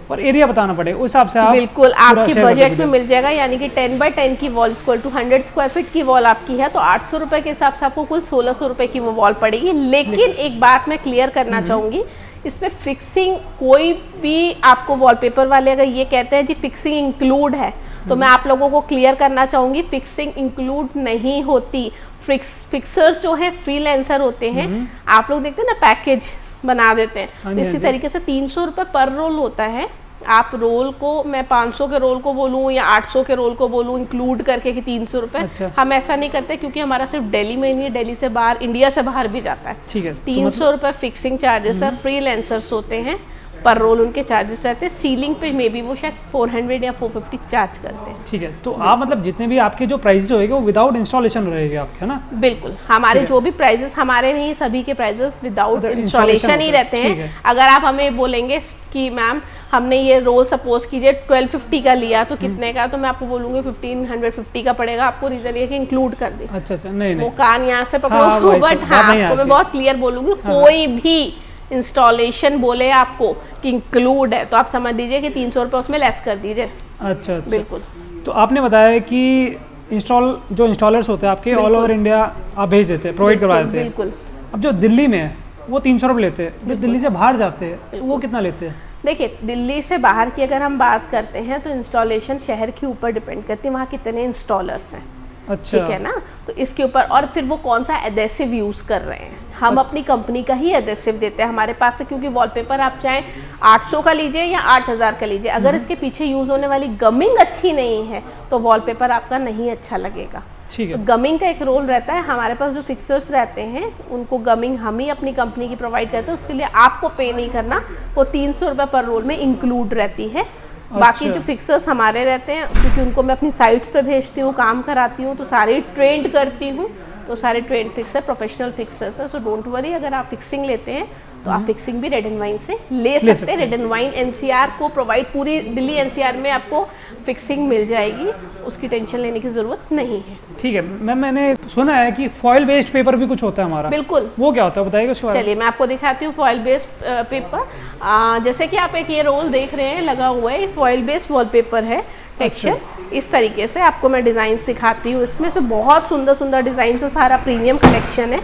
Speaker 1: और एरिया बताना पड़ेगा, उस हिसाब से आप
Speaker 3: बिल्कुल आपके बजट में मिल जाएगा। यानी कि 10x10 की wall equal to 100 square feet की वॉल आपकी है तो 800 रुपये के हिसाब से आपको कुल 1600 रुपये की वो वॉल पड़ेगी। लेकिन एक बात मैं क्लियर करना चाहूँगी, इसमें फिक्सिंग कोई भी आपको वॉलपेपर वाले अगर ये कहते हैं जी फिक्सिंग इंक्लूड है, तो मैं आप लोगों को क्लियर करना चाहूँगी फिक्सिंग इंक्लूड नहीं होती। फिक्सर्स जो है फ्रीलांसर होते हैं, आप लोग देखते हैं ना पैकेज बना देते हैं, तो इसी तरीके से 300 रुपये पर रोल होता है। आप रोल को मैं 500 के रोल को बोलूँ या 800 के रोल को बोलूँ इंक्लूड करके कि 300 रुपये।
Speaker 1: अच्छा।
Speaker 3: हम ऐसा नहीं करते क्योंकि हमारा सिर्फ दिल्ली में नहीं है, दिल्ली से बाहर, इंडिया से बाहर भी जाता है।
Speaker 1: ठीक है,
Speaker 3: 300 रुपये फिक्सिंग चार्जेस है। फ्रीलांसर्स होते हैं, पर रोल उनके चार्जेस रहते हैं। सीलिंग पे मे बी वो शायद 400 या 450 चार्ज करते हैं।
Speaker 1: ठीक है, तो आप मतलब जितने भी आपके जो प्राइसेस होंगे वो विदाउट इंस्टॉलेशन रहेंगे आपके, है ना?
Speaker 3: बिल्कुल, हमारे जो भी प्राइजेस, हमारे नहीं सभी के प्राइजेस विदाउट इंस्टॉलेशन ही रहते हैं। अगर आप हमें बोलेंगे कि मैम हमने ये रोल सपोज कीजिए 1250 का लिया तो कितने का, तो मैं आपको बोलूंगी 1550 का पड़ेगा आपको। रीजन ये कि इंक्लूड कर दी।
Speaker 1: अच्छा, नहीं
Speaker 3: वो कान यहाँ से पकड़ो, बट हाँ आपको मैं बहुत क्लियर बोलूंगी, कोई भी इंस्टॉलेशन बोले आपको कि इंक्लूड है तो आप समझ लीजिए कि 300 रुपये उसमें लेस कर दीजिए।
Speaker 1: अच्छा,
Speaker 3: बिल्कुल।
Speaker 1: तो आपने बताया कि जो इंस्टॉलर्स होते हैं आपके ऑल ओवर इंडिया आप भेज देते हैं, प्रोवाइड करवा देते हैं।
Speaker 3: बिल्कुल।
Speaker 1: अब जो दिल्ली में है वो 300 रुपये लेते हैं, जो दिल्ली से बाहर जाते हैं तो वो कितना लेते हैं?
Speaker 3: देखिए, दिल्ली से बाहर की अगर हम बात करते हैं तो इंस्टॉलेशन शहर के ऊपर डिपेंड करती है, वहाँ कितने इंस्टॉलर्स हैं।
Speaker 1: अच्छा।
Speaker 3: ठीक है ना, तो इसके ऊपर और फिर वो कौन सा एडेसिव यूज़ कर रहे हैं। हम अपनी कंपनी का ही एडेसिव देते हैं हमारे पास से, क्योंकि वॉलपेपर आप चाहें 800 का लीजिए या 8000 का लीजिए, अगर इसके पीछे यूज़ होने वाली गमिंग अच्छी नहीं है तो वॉलपेपर आपका नहीं अच्छा लगेगा।
Speaker 1: ठीक है।
Speaker 3: तो गमिंग का एक रोल रहता है। हमारे पास जो फिक्सर्स रहते हैं उनको गमिंग हम ही अपनी कंपनी की प्रोवाइड करते हैं, उसके लिए आपको पे नहीं करना, वो 300 रुपये पर रोल में इंक्लूड रहती है। बाकी जो फिक्सर्स हमारे रहते हैं, क्योंकि उनको मैं अपनी साइट्स पे भेजती हूँ, काम कराती हूँ, तो सारे ट्रेंड करती हूँ, तो सारे ट्रेंड फिक्सर प्रोफेशनल फिक्सर्स है। सो डोंट वरी, अगर आप फिक्सिंग लेते हैं तो आप फिक्सिंग भी रेड एंड वाइन से ले सकते हैं। रेड एंड वाइन एनसीआर को प्रोवाइड, पूरी दिल्ली एनसीआर में आपको फिक्सिंग मिल जाएगी, उसकी टेंशन लेने की ज़रूरत नहीं है।
Speaker 1: ठीक है मैम, मैंने सुना है कि फॉइल बेस्ड पेपर भी कुछ होता है हमारा।
Speaker 3: बिल्कुल।
Speaker 1: वो क्या होता है, बताइएगा उसके बारे में।
Speaker 3: चलिए मैं आपको दिखाती हूँ फॉइल बेस्ड पेपर। जैसे कि आप एक ये रोल देख रहे हैं लगा हुआ है, ये फॉइल बेस्ड वॉलपेपर है, टेक्सचर। इस तरीके से आपको मैं डिज़ाइंस दिखाती हूँ। इसमें बहुत सुंदर सुंदर डिज़ाइन है, सारा प्रीमियम कलेक्शन है।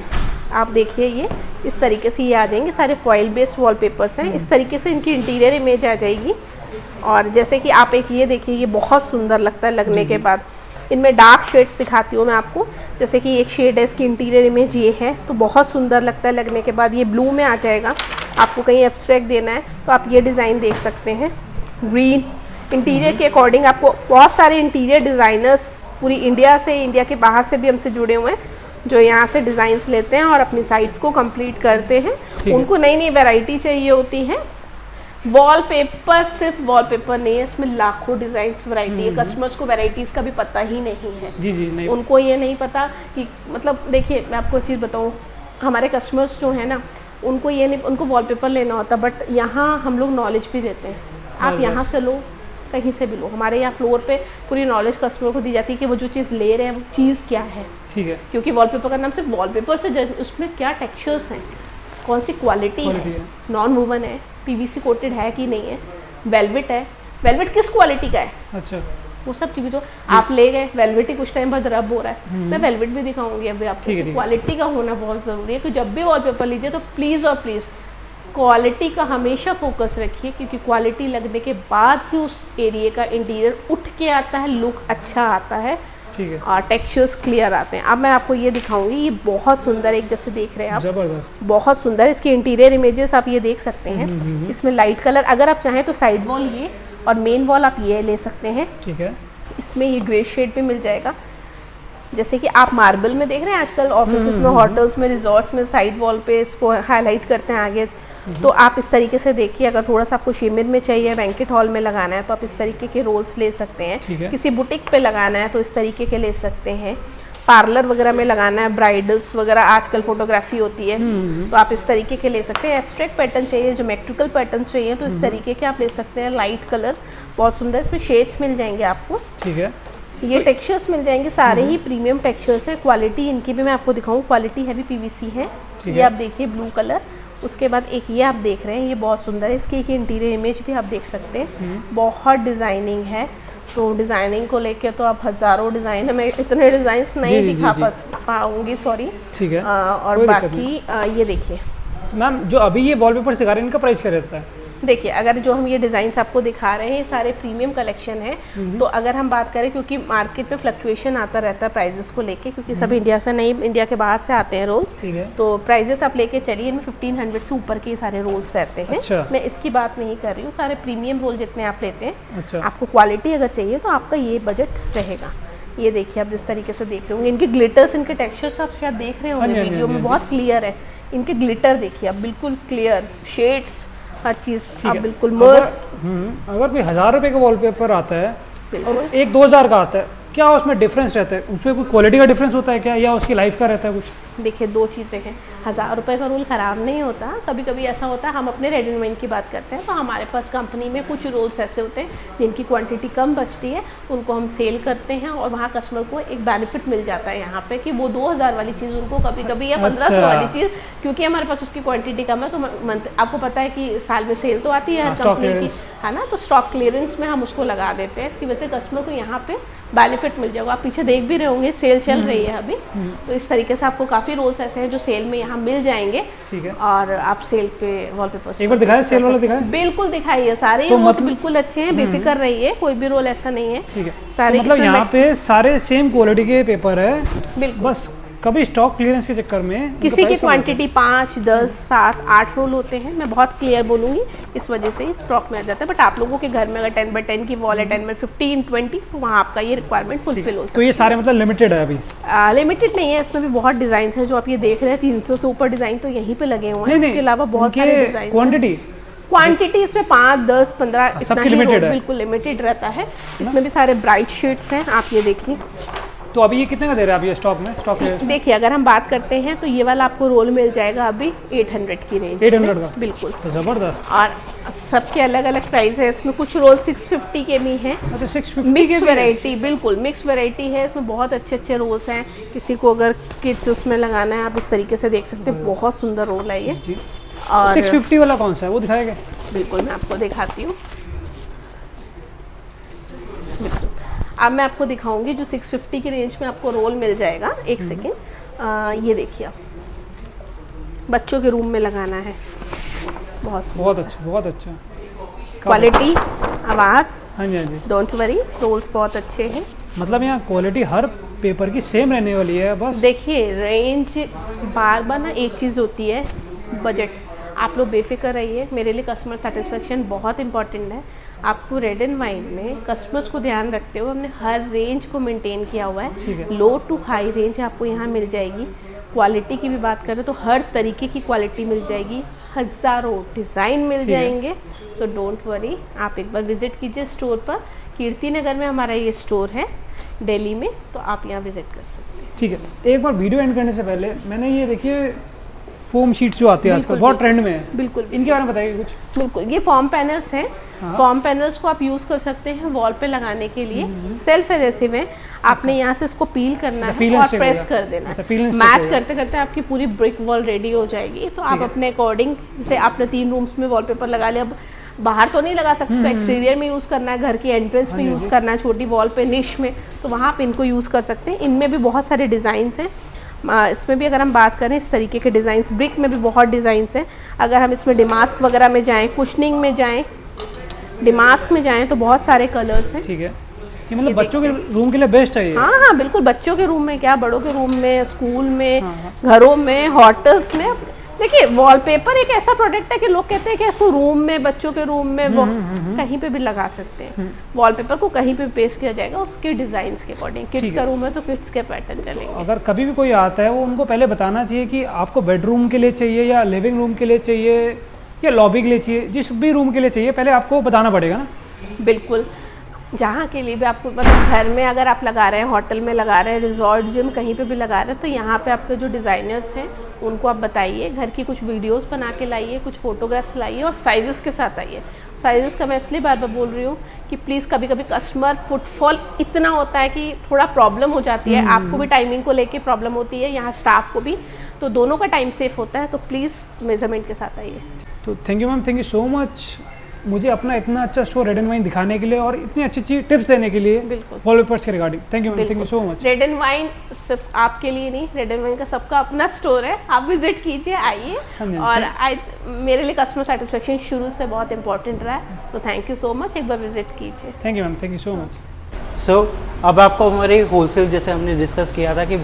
Speaker 3: आप देखिए, ये इस तरीके से ये आ जाएंगे, सारे फॉइल बेस्ड वॉलपेपर्स हैं। इस तरीके से इनकी इंटीरियर इमेज आ जाएगी। और जैसे कि आप एक ये देखिए, ये बहुत सुंदर लगता है लगने के बाद। इनमें डार्क शेड्स दिखाती हूँ मैं आपको। जैसे कि एक शेड है, इसकी इंटीरियर इमेज ये है, तो बहुत सुंदर लगता है लगने के बाद। ये ब्लू में आ जाएगा, आपको कहीं एब्स्ट्रैक्ट देना है तो आप ये डिज़ाइन देख सकते हैं। ग्रीन इंटीरियर के अकॉर्डिंग आपको बहुत सारे इंटीरियर डिज़ाइनर्स पूरी इंडिया से, इंडिया के बाहर से भी हमसे जुड़े हुए हैं, जो यहाँ से डिज़ाइंस लेते हैं और अपनी साइट्स को कंप्लीट करते हैं। उनको नई नई वैरायटी चाहिए होती है। वॉलपेपर सिर्फ वॉलपेपर नहीं है, इसमें लाखों डिज़ाइंस वैरायटी है। कस्टमर्स को वैरायटीज़ का भी पता ही नहीं है।
Speaker 1: जी नहीं।
Speaker 3: उनको ये नहीं पता कि मतलब देखिए मैं आपको एक चीज़ बताऊँ, हमारे कस्टमर्स जो है ना, उनको ये नहीं, उनको वॉलपेपर लेना होता, बट यहाँ हम लोग नॉलेज भी देते हैं। आप यहाँ से लो, कहीं से भी लो, हमारे यहाँ फ्लोर पे पूरी नॉलेज कस्टमर को दी जाती है कि वो जो चीज़ ले रहे हैं वो चीज़ क्या है। ठीक है। क्योंकि वॉलपेपर का नाम सिर्फ वॉलपेपर से, उसमें क्या टेक्सचर्स हैं, कौन सी क्वालिटी है, नॉन वूवन है, पीवीसी कोटेड है कि नहीं है, वेलवेट है, वेलवेट किस क्वालिटी का है। अच्छा, वो सब चीज़ें तो आप ले गए, वेलवेट ही कुछ टाइम बाद रब हो रहा है, मैं वेलवेट भी दिखाऊंगी अभी आपको। क्वालिटी का होना बहुत ज़रूरी है कि जब भी वॉलपेपर लीजिए तो प्लीज़ और प्लीज़ क्वालिटी का हमेशा फोकस रखिए, क्योंकि क्वालिटी लगने के बाद ही उस एरिया का इंटीरियर उठ के आता है, लुक अच्छा आता है। ठीक है। और टेक्सचर्स क्लियर आते हैं। अब मैं आपको ये दिखाऊंगी, ये बहुत सुंदर, एक जैसे देख रहे हैं आप, जबरदस्त, बहुत सुंदर। इसकी इंटीरियर इमेजेस आप ये देख सकते हैं। इसमें लाइट कलर, अगर आप चाहें तो साइड वॉल ये और मेन वॉल आप ये ले सकते हैं। ठीक है। इसमें ये ग्रे शेड भी मिल जाएगा, जैसे कि आप मार्बल में देख रहे हैं आजकल ऑफिसेस में, होटल्स में, रिजॉर्ट्स में साइड वॉल पे इसको हाईलाइट करते हैं आगे। तो आप इस तरीके से देखिए, अगर थोड़ा सा आपको शिमिर में चाहिए, बैंकेट हॉल में लगाना है तो आप इस तरीके के रोल्स ले सकते हैं। किसी बुटीक पे लगाना है तो इस तरीके के ले सकते हैं। पार्लर वगैरह में लगाना है, ब्राइडल्स वगैरह आजकल फोटोग्राफी होती है, तो आप इस तरीके के ले सकते हैं। एब्स्ट्रैक्ट पैटर्न चाहिए, ज्योमेट्रिकल पैटर्न चाहिए तो इस तरीके के आप ले सकते हैं। लाइट कलर बहुत सुंदर, इसमें शेड्स मिल जाएंगे आपको। ठीक है। ये टेक्सचर्स मिल जाएंगे, सारे ही प्रीमियम टेक्सचर्स हैं। क्वालिटी इनकी भी मैं आपको दिखाऊं, क्वालिटी हैवी पीवीसी है। ये आप देखिए ब्लू कलर। उसके बाद एक ये आप देख रहे हैं, ये बहुत सुंदर है, इसकी एक इंटीरियर इमेज भी आप देख सकते हैं, बहुत डिज़ाइनिंग है। तो डिज़ाइनिंग को लेके तो आप हज़ारों डिज़ाइन है, मैं इतने डिज़ाइंस नहीं दिखा पाऊंगी, सॉरी।
Speaker 1: ठीक है।
Speaker 3: और बाकी ये देखिए
Speaker 1: मैम, जो अभी ये वॉलपेपर सिखा रहे हैं इनका प्राइस क्या रहता है?
Speaker 3: देखिए, अगर जो हम ये डिज़ाइंस आपको दिखा रहे हैं, ये सारे प्रीमियम कलेक्शन है। तो अगर हम बात करें, क्योंकि मार्केट में फ्लक्चुएशन आता रहता है प्राइजेस को लेके, क्योंकि सब इंडिया से नहीं, इंडिया के बाहर से आते हैं रोल्स, तो प्राइजेस आप लेके चलिए, इनमें 1500 से ऊपर के सारे रोल्स रहते हैं।
Speaker 1: अच्छा।
Speaker 3: मैं इसकी बात नहीं कर रही हूँ, सारे प्रीमियम रोल जितने आप लेते हैं।
Speaker 1: अच्छा।
Speaker 3: आपको क्वालिटी अगर चाहिए तो आपका ये बजट रहेगा। ये देखिए आप जिस तरीके से देख रहे होंगे, इनके ग्लिटर्स, इनके टेक्सचर्स आप शायद देख रहे होंगे वीडियो में, बहुत क्लियर है। इनके ग्लिटर देखिए आप, बिल्कुल क्लियर शेड्स, हर चीज़ आप बिल्कुल मस्त।
Speaker 1: अगर कोई 1000 रुपये का वॉलपेपर आता है
Speaker 3: बिल्कुल।
Speaker 1: और एक 2000 का आता है, क्या उसमें डिफरेंस रहता है? उसमें कोई क्वालिटी का डिफरेंस होता है क्या, या उसकी लाइफ का रहता है कुछ?
Speaker 3: देखिए, दो चीज़ें हैं। 1000 रुपये का रोल ख़राब नहीं होता, कभी कभी ऐसा होता है, हम अपने रेड एंड वाइन की बात करते हैं तो हमारे पास कंपनी में कुछ रोल्स ऐसे होते हैं जिनकी क्वांटिटी कम बचती है, उनको हम सेल करते हैं और वहाँ कस्टमर को एक बेनिफिट मिल जाता है यहाँ पे कि वो 2000 वाली चीज़ उनको कभी कभी या 1500 वाली चीज़, क्योंकि हमारे पास उसकी क्वांटिटी कम है। तो आपको पता है कि साल में सेल तो आती है हर कंपनी की, है ना, तो स्टॉक क्लियरेंस में हम उसको लगा देते हैं। इसकी वजह से कस्टमर को यहाँ पे बेनिफिट मिल जाएगा। आप पीछे देख भी रहे होंगे, सेल चल रही है अभी, तो इस तरीके से आपको काफ़ी रोल्स ऐसे हैं जो सेल में यहाँ मिल जाएंगे।
Speaker 1: ठीक है।
Speaker 3: और आप सेल पे वॉलपेपर
Speaker 1: एक बार दिखाएं, सेल वाला दिखाएं।
Speaker 3: बिल्कुल दिखाइए, सारे तो रोल्स बिल्कुल अच्छे हैं, बेफिक्र रहिए, कोई भी रोल ऐसा नहीं है।
Speaker 1: ठीक है।
Speaker 3: सारे
Speaker 1: मतलब यहाँ पे सारे सेम क्वालिटी के पेपर है,
Speaker 3: बिल्कुल।
Speaker 1: बस कभी स्टॉक क्लियरेंस के चक्कर में
Speaker 3: किसी की क्वांटिटी 5, 10, 7, 8 रोल होते हैं। मैं बहुत क्लियर बोलूँगी, इस वजह से ही स्टॉक में आ जाता है। बट आप लोगों के घर में अगर 10x10 की वॉल है, 10x15, 20, तो वहाँ आपका ये रिक्वायरमेंट फुलफिल हो सकता है।
Speaker 1: तो ये सारे मतलब लिमिटेड है अभी?
Speaker 3: लिमिटेड नहीं है, इसमें भी बहुत डिज़ाइन है जो आप ये देख रहे हैं। 300 से ऊपर डिज़ाइन तो यहीं पे लगे हुए हैं। इसके अलावा बहुत सारे डिज़ाइन। क्वांटिटी इसमें 5, 10, 15 इतना ही बिल्कुल लिमिटेड रहता है। इसमें भी सारे ब्राइट शेड्स हैं, आप ये देखिए।
Speaker 1: तो अभी ये कितने का दे रहे हैं आप ये स्टॉक में? स्टॉक
Speaker 3: देखिए, अगर हम बात करते हैं तो ये वाला आपको रोल मिल जाएगा अभी 800 की रेंज।
Speaker 1: 800 का?
Speaker 3: बिल्कुल।
Speaker 1: तो ज़बरदस्त।
Speaker 3: और सबके अलग अलग प्राइस है। इसमें कुछ रोल 650 के भी हैं।
Speaker 1: अच्छा, 650
Speaker 3: मिक्स वैरायटी, बिल्कुल मिक्स वैरायटी है। इसमें बहुत अच्छे अच्छे रोल्स हैं। किसी को अगर किड्स उसमें लगाना है, आप इस तरीके से देख सकते हैं, बहुत सुंदर रोल है ये।
Speaker 1: और 650 वाला कौन सा है, वो दिखाएगा?
Speaker 3: बिल्कुल, मैं आपको दिखाती हूँ। अब मैं आपको दिखाऊंगी जो 650 की रेंज में आपको रोल मिल जाएगा। एक सेकेंड, ये देखिए, आप बच्चों के रूम में लगाना है, बहुत
Speaker 1: अच्छा, बहुत अच्छा
Speaker 3: क्वालिटी, आवाज़।
Speaker 1: हाँ जी, हाँ जी,
Speaker 3: डोंट वरी, रोल्स बहुत अच्छे हैं।
Speaker 1: मतलब यहाँ क्वालिटी हर पेपर की सेम रहने वाली है। बस
Speaker 3: देखिए, रेंज बार बार ना एक चीज़ होती है, बजट। आप लोग बेफिक्र रहिए, मेरे लिए कस्टमर सेटिस्फेक्शन बहुत इंपॉर्टेंट है। आपको रेड एंड वाइन में कस्टमर्स को ध्यान रखते हुए हमने हर रेंज को मेंटेन किया हुआ है। लो टू हाई रेंज आपको यहाँ मिल जाएगी। क्वालिटी की भी बात करें तो हर तरीके की क्वालिटी मिल जाएगी, हज़ारों डिज़ाइन मिल जाएंगे। सो डोंट वरी, आप एक बार विज़िट कीजिए स्टोर पर। कीर्ति नगर में हमारा ये स्टोर है दिल्ली में, तो आप यहाँ विज़िट कर सकते हैं।
Speaker 1: ठीक है। एक बार वीडियो एंड करने से पहले मैंने ये देखिए फोम शीट्स जो आती है आजकल बहुत ट्रेंड में है,
Speaker 3: बिल्कुल
Speaker 1: इनके बारे में बताइए कुछ।
Speaker 3: बिल्कुल, ये फॉर्म पैनल्स हैं। फॉर्म पैनल्स को आप यूज़ कर सकते हैं वॉल पे लगाने के लिए। सेल्फ एडेसिव है। आपने यहाँ से इसको पील करना है और प्रेस कर देना है। मैच करते करते आपकी पूरी ब्रिक वॉल रेडी हो जाएगी। तो आप अपने अकॉर्डिंग, जैसे आपने 3 रूम्स में वॉलपेपर लगा लिया, अब बाहर तो नहीं लगा सकते, तो एक्सटीरियर में यूज़ करना है, घर की एंट्रेंस में यूज़ करना है, छोटी वॉल पे, निश में, तो वहाँ आप इनको यूज़ कर सकते हैं। इनमें भी बहुत सारे डिज़ाइंस हैं। इसमें भी अगर हम बात करें इस तरीके के डिज़ाइंस, ब्रिक में भी बहुत डिज़ाइंस हैं। अगर हम इसमें डिमास्क वगैरह में जाएं, कुशनिंग में जाएं, डिमास्क में जाएं, तो बहुत सारे कलर्स हैं।
Speaker 1: ठीक है। ये मतलब बच्चों के रूम के लिए बेस्ट है ये?
Speaker 3: हाँ हाँ, बिल्कुल। बच्चों के रूम में क्या, बड़ों के रूम में, स्कूल में, घरों में, होटल्स में। देखिए, वॉलपेपर एक ऐसा प्रोडक्ट है कि लोग कहते हैं कि इसको रूम में, बच्चों के रूम में, कहीं पे भी लगा सकते हैं। वॉलपेपर को कहीं पे पेस्ट किया जाएगा उसके डिजाइन्स के अकॉर्डिंग। किड्स का रूम है तो किड्स के पैटर्न चलेंगे।
Speaker 1: अगर कभी भी कोई आता है, वो उनको पहले बताना चाहिए कि आपको बेडरूम के लिए चाहिए या लिविंग रूम के लिए चाहिए या लॉबी के लिए चाहिए, जिस भी रूम के लिए चाहिए, पहले आपको बताना पड़ेगा ना।
Speaker 3: बिल्कुल। जहाँ के लिए भी आपको मतलब घर में अगर आप लगा रहे हैं, होटल में लगा रहे हैं, रिजॉर्ट, जिम कहीं पे भी लगा रहे हैं, तो यहाँ पे आपके जो डिज़ाइनर्स हैं उनको आप बताइए, घर की कुछ वीडियोस बना के लाइए, कुछ फोटोग्राफ्स लाइए और साइजेस के साथ आइए। साइजेस का मैं इसलिए बार बार बोल रही हूँ कि प्लीज़ कभी कभी कस्टमर फुटफॉल इतना होता है कि थोड़ा प्रॉब्लम हो जाती है, आपको भी टाइमिंग को लेके प्रॉब्लम होती है, यहाँ स्टाफ को भी, तो दोनों का टाइम सेफ होता है। तो प्लीज़ मेजरमेंट के साथ आइए।
Speaker 1: तो thank you ma'am, thank you so much मुझे अपना इतना अच्छा स्टोर रेड एंड वाइन दिखाने के लिए और इतनी अच्छी अच्छी टिप्स देने के लिए
Speaker 3: बिल्कुल
Speaker 1: वॉलपेपर्स के regarding. Thank you ma'am, thank you so much.
Speaker 3: Red and wine सिर्फ आपके लिए नहीं, रेड एंड वाइन का सबका अपना स्टोर है, आप विजिट कीजिए, आइए। और मेरे लिए कस्टमर सेटिस्फेक्शन शुरू से बहुत इंपॉर्टेंट रहा है, तो थैंक यू सो मच, एक बार विजिट कीजिए।
Speaker 2: Thank you ma'am, thank you so much. So अब आपको हमारे होलसेल, जैसे हमने डिस्कस किया था कि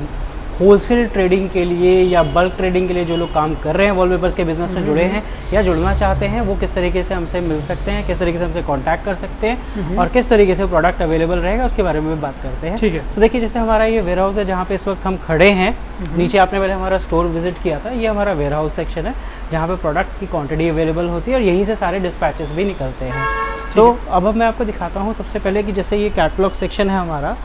Speaker 2: होलसेल ट्रेडिंग के लिए या बल्क ट्रेडिंग के लिए जो लोग काम कर रहे हैं वॉलपेपर्स के बिजनेस में जुड़े हैं या जुड़ना चाहते हैं, वो किस तरीके से हमसे मिल सकते हैं, किस तरीके से हमसे कांटेक्ट कर सकते हैं और किस तरीके से प्रोडक्ट अवेलेबल रहेगा उसके बारे में भी बात करते हैं।
Speaker 1: ठीक है।
Speaker 2: तो देखिए, जैसे हमारा ये वेयर हाउस है जहाँ पे इस वक्त हम खड़े हैं, नीचे आपने पहले हमारा स्टोर विजिट किया था, ये हमारा वेयर हाउस सेक्शन है जहाँ पे प्रोडक्ट की क्वांटिटी अवेलेबल होती है और यहीं से सारे डिस्पैचेस भी निकलते हैं। तो अब मैं आपको दिखाता हूँ सबसे पहले कि जैसे ये कैटलॉग सेक्शन है हमारा,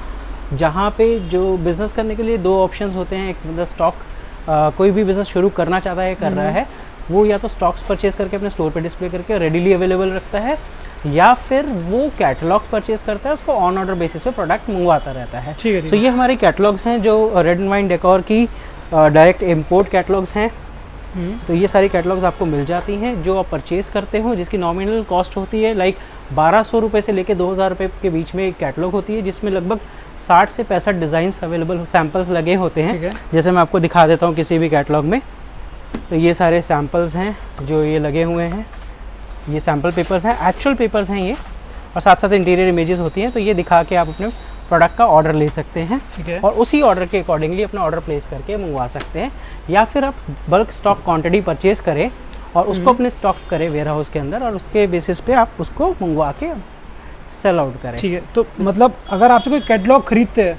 Speaker 2: जहाँ पे जो बिज़नेस करने के लिए दो ऑप्शंस होते हैं। एक मतलब स्टॉक, कोई भी बिज़नेस शुरू करना चाहता है, कर रहा है, वो या तो स्टॉक्स परचेज करके अपने स्टोर पे डिस्प्ले करके रेडीली अवेलेबल रखता है, या फिर वो कैटलॉग परचेज करता है, उसको ऑन ऑर्डर बेसिस पे प्रोडक्ट मंगवाता रहता है। तो ये हमारे कैटलॉग्स हैं जो रेड एंड वाइन डेकोर की डायरेक्ट इम्पोर्ट कैटलॉग्स हैं। तो ये सारी कैटलॉग्स आपको मिल जाती हैं जो आप परचेज़ करते हो, जिसकी नॉमिनल कॉस्ट होती है लाइक 1200 रुपये से लेके 2000 रुपये के बीच में एक कैटलॉग होती है, जिसमें लगभग 60 से 65 डिज़ाइंस अवेलेबल सैम्पल्स लगे होते हैं। जैसे मैं आपको दिखा देता हूँ किसी भी कैटलॉग में, तो ये सारे सैम्पल्स हैं जो ये लगे हुए हैं, ये सैम्पल पेपर्स हैं, एक्चुअल पेपर्स हैं ये, और साथ साथ इंटीरियर इमेजेस होती हैं। तो ये दिखा के आप अपने प्रोडक्ट का ऑर्डर ले सकते हैं और उसी ऑर्डर के अकॉर्डिंगली अपना ऑर्डर प्लेस करके मंगवा सकते हैं, या फिर आप बल्क स्टॉक क्वांटिटी परचेज करें और उसको अपने स्टॉक करें वेयर हाउस के अंदर और उसके बेसिस पे आप उसको मंगवा के सेल आउट करें।
Speaker 1: ठीक है। तो मतलब अगर आपसे कोई कैटलॉग खरीदते हैं,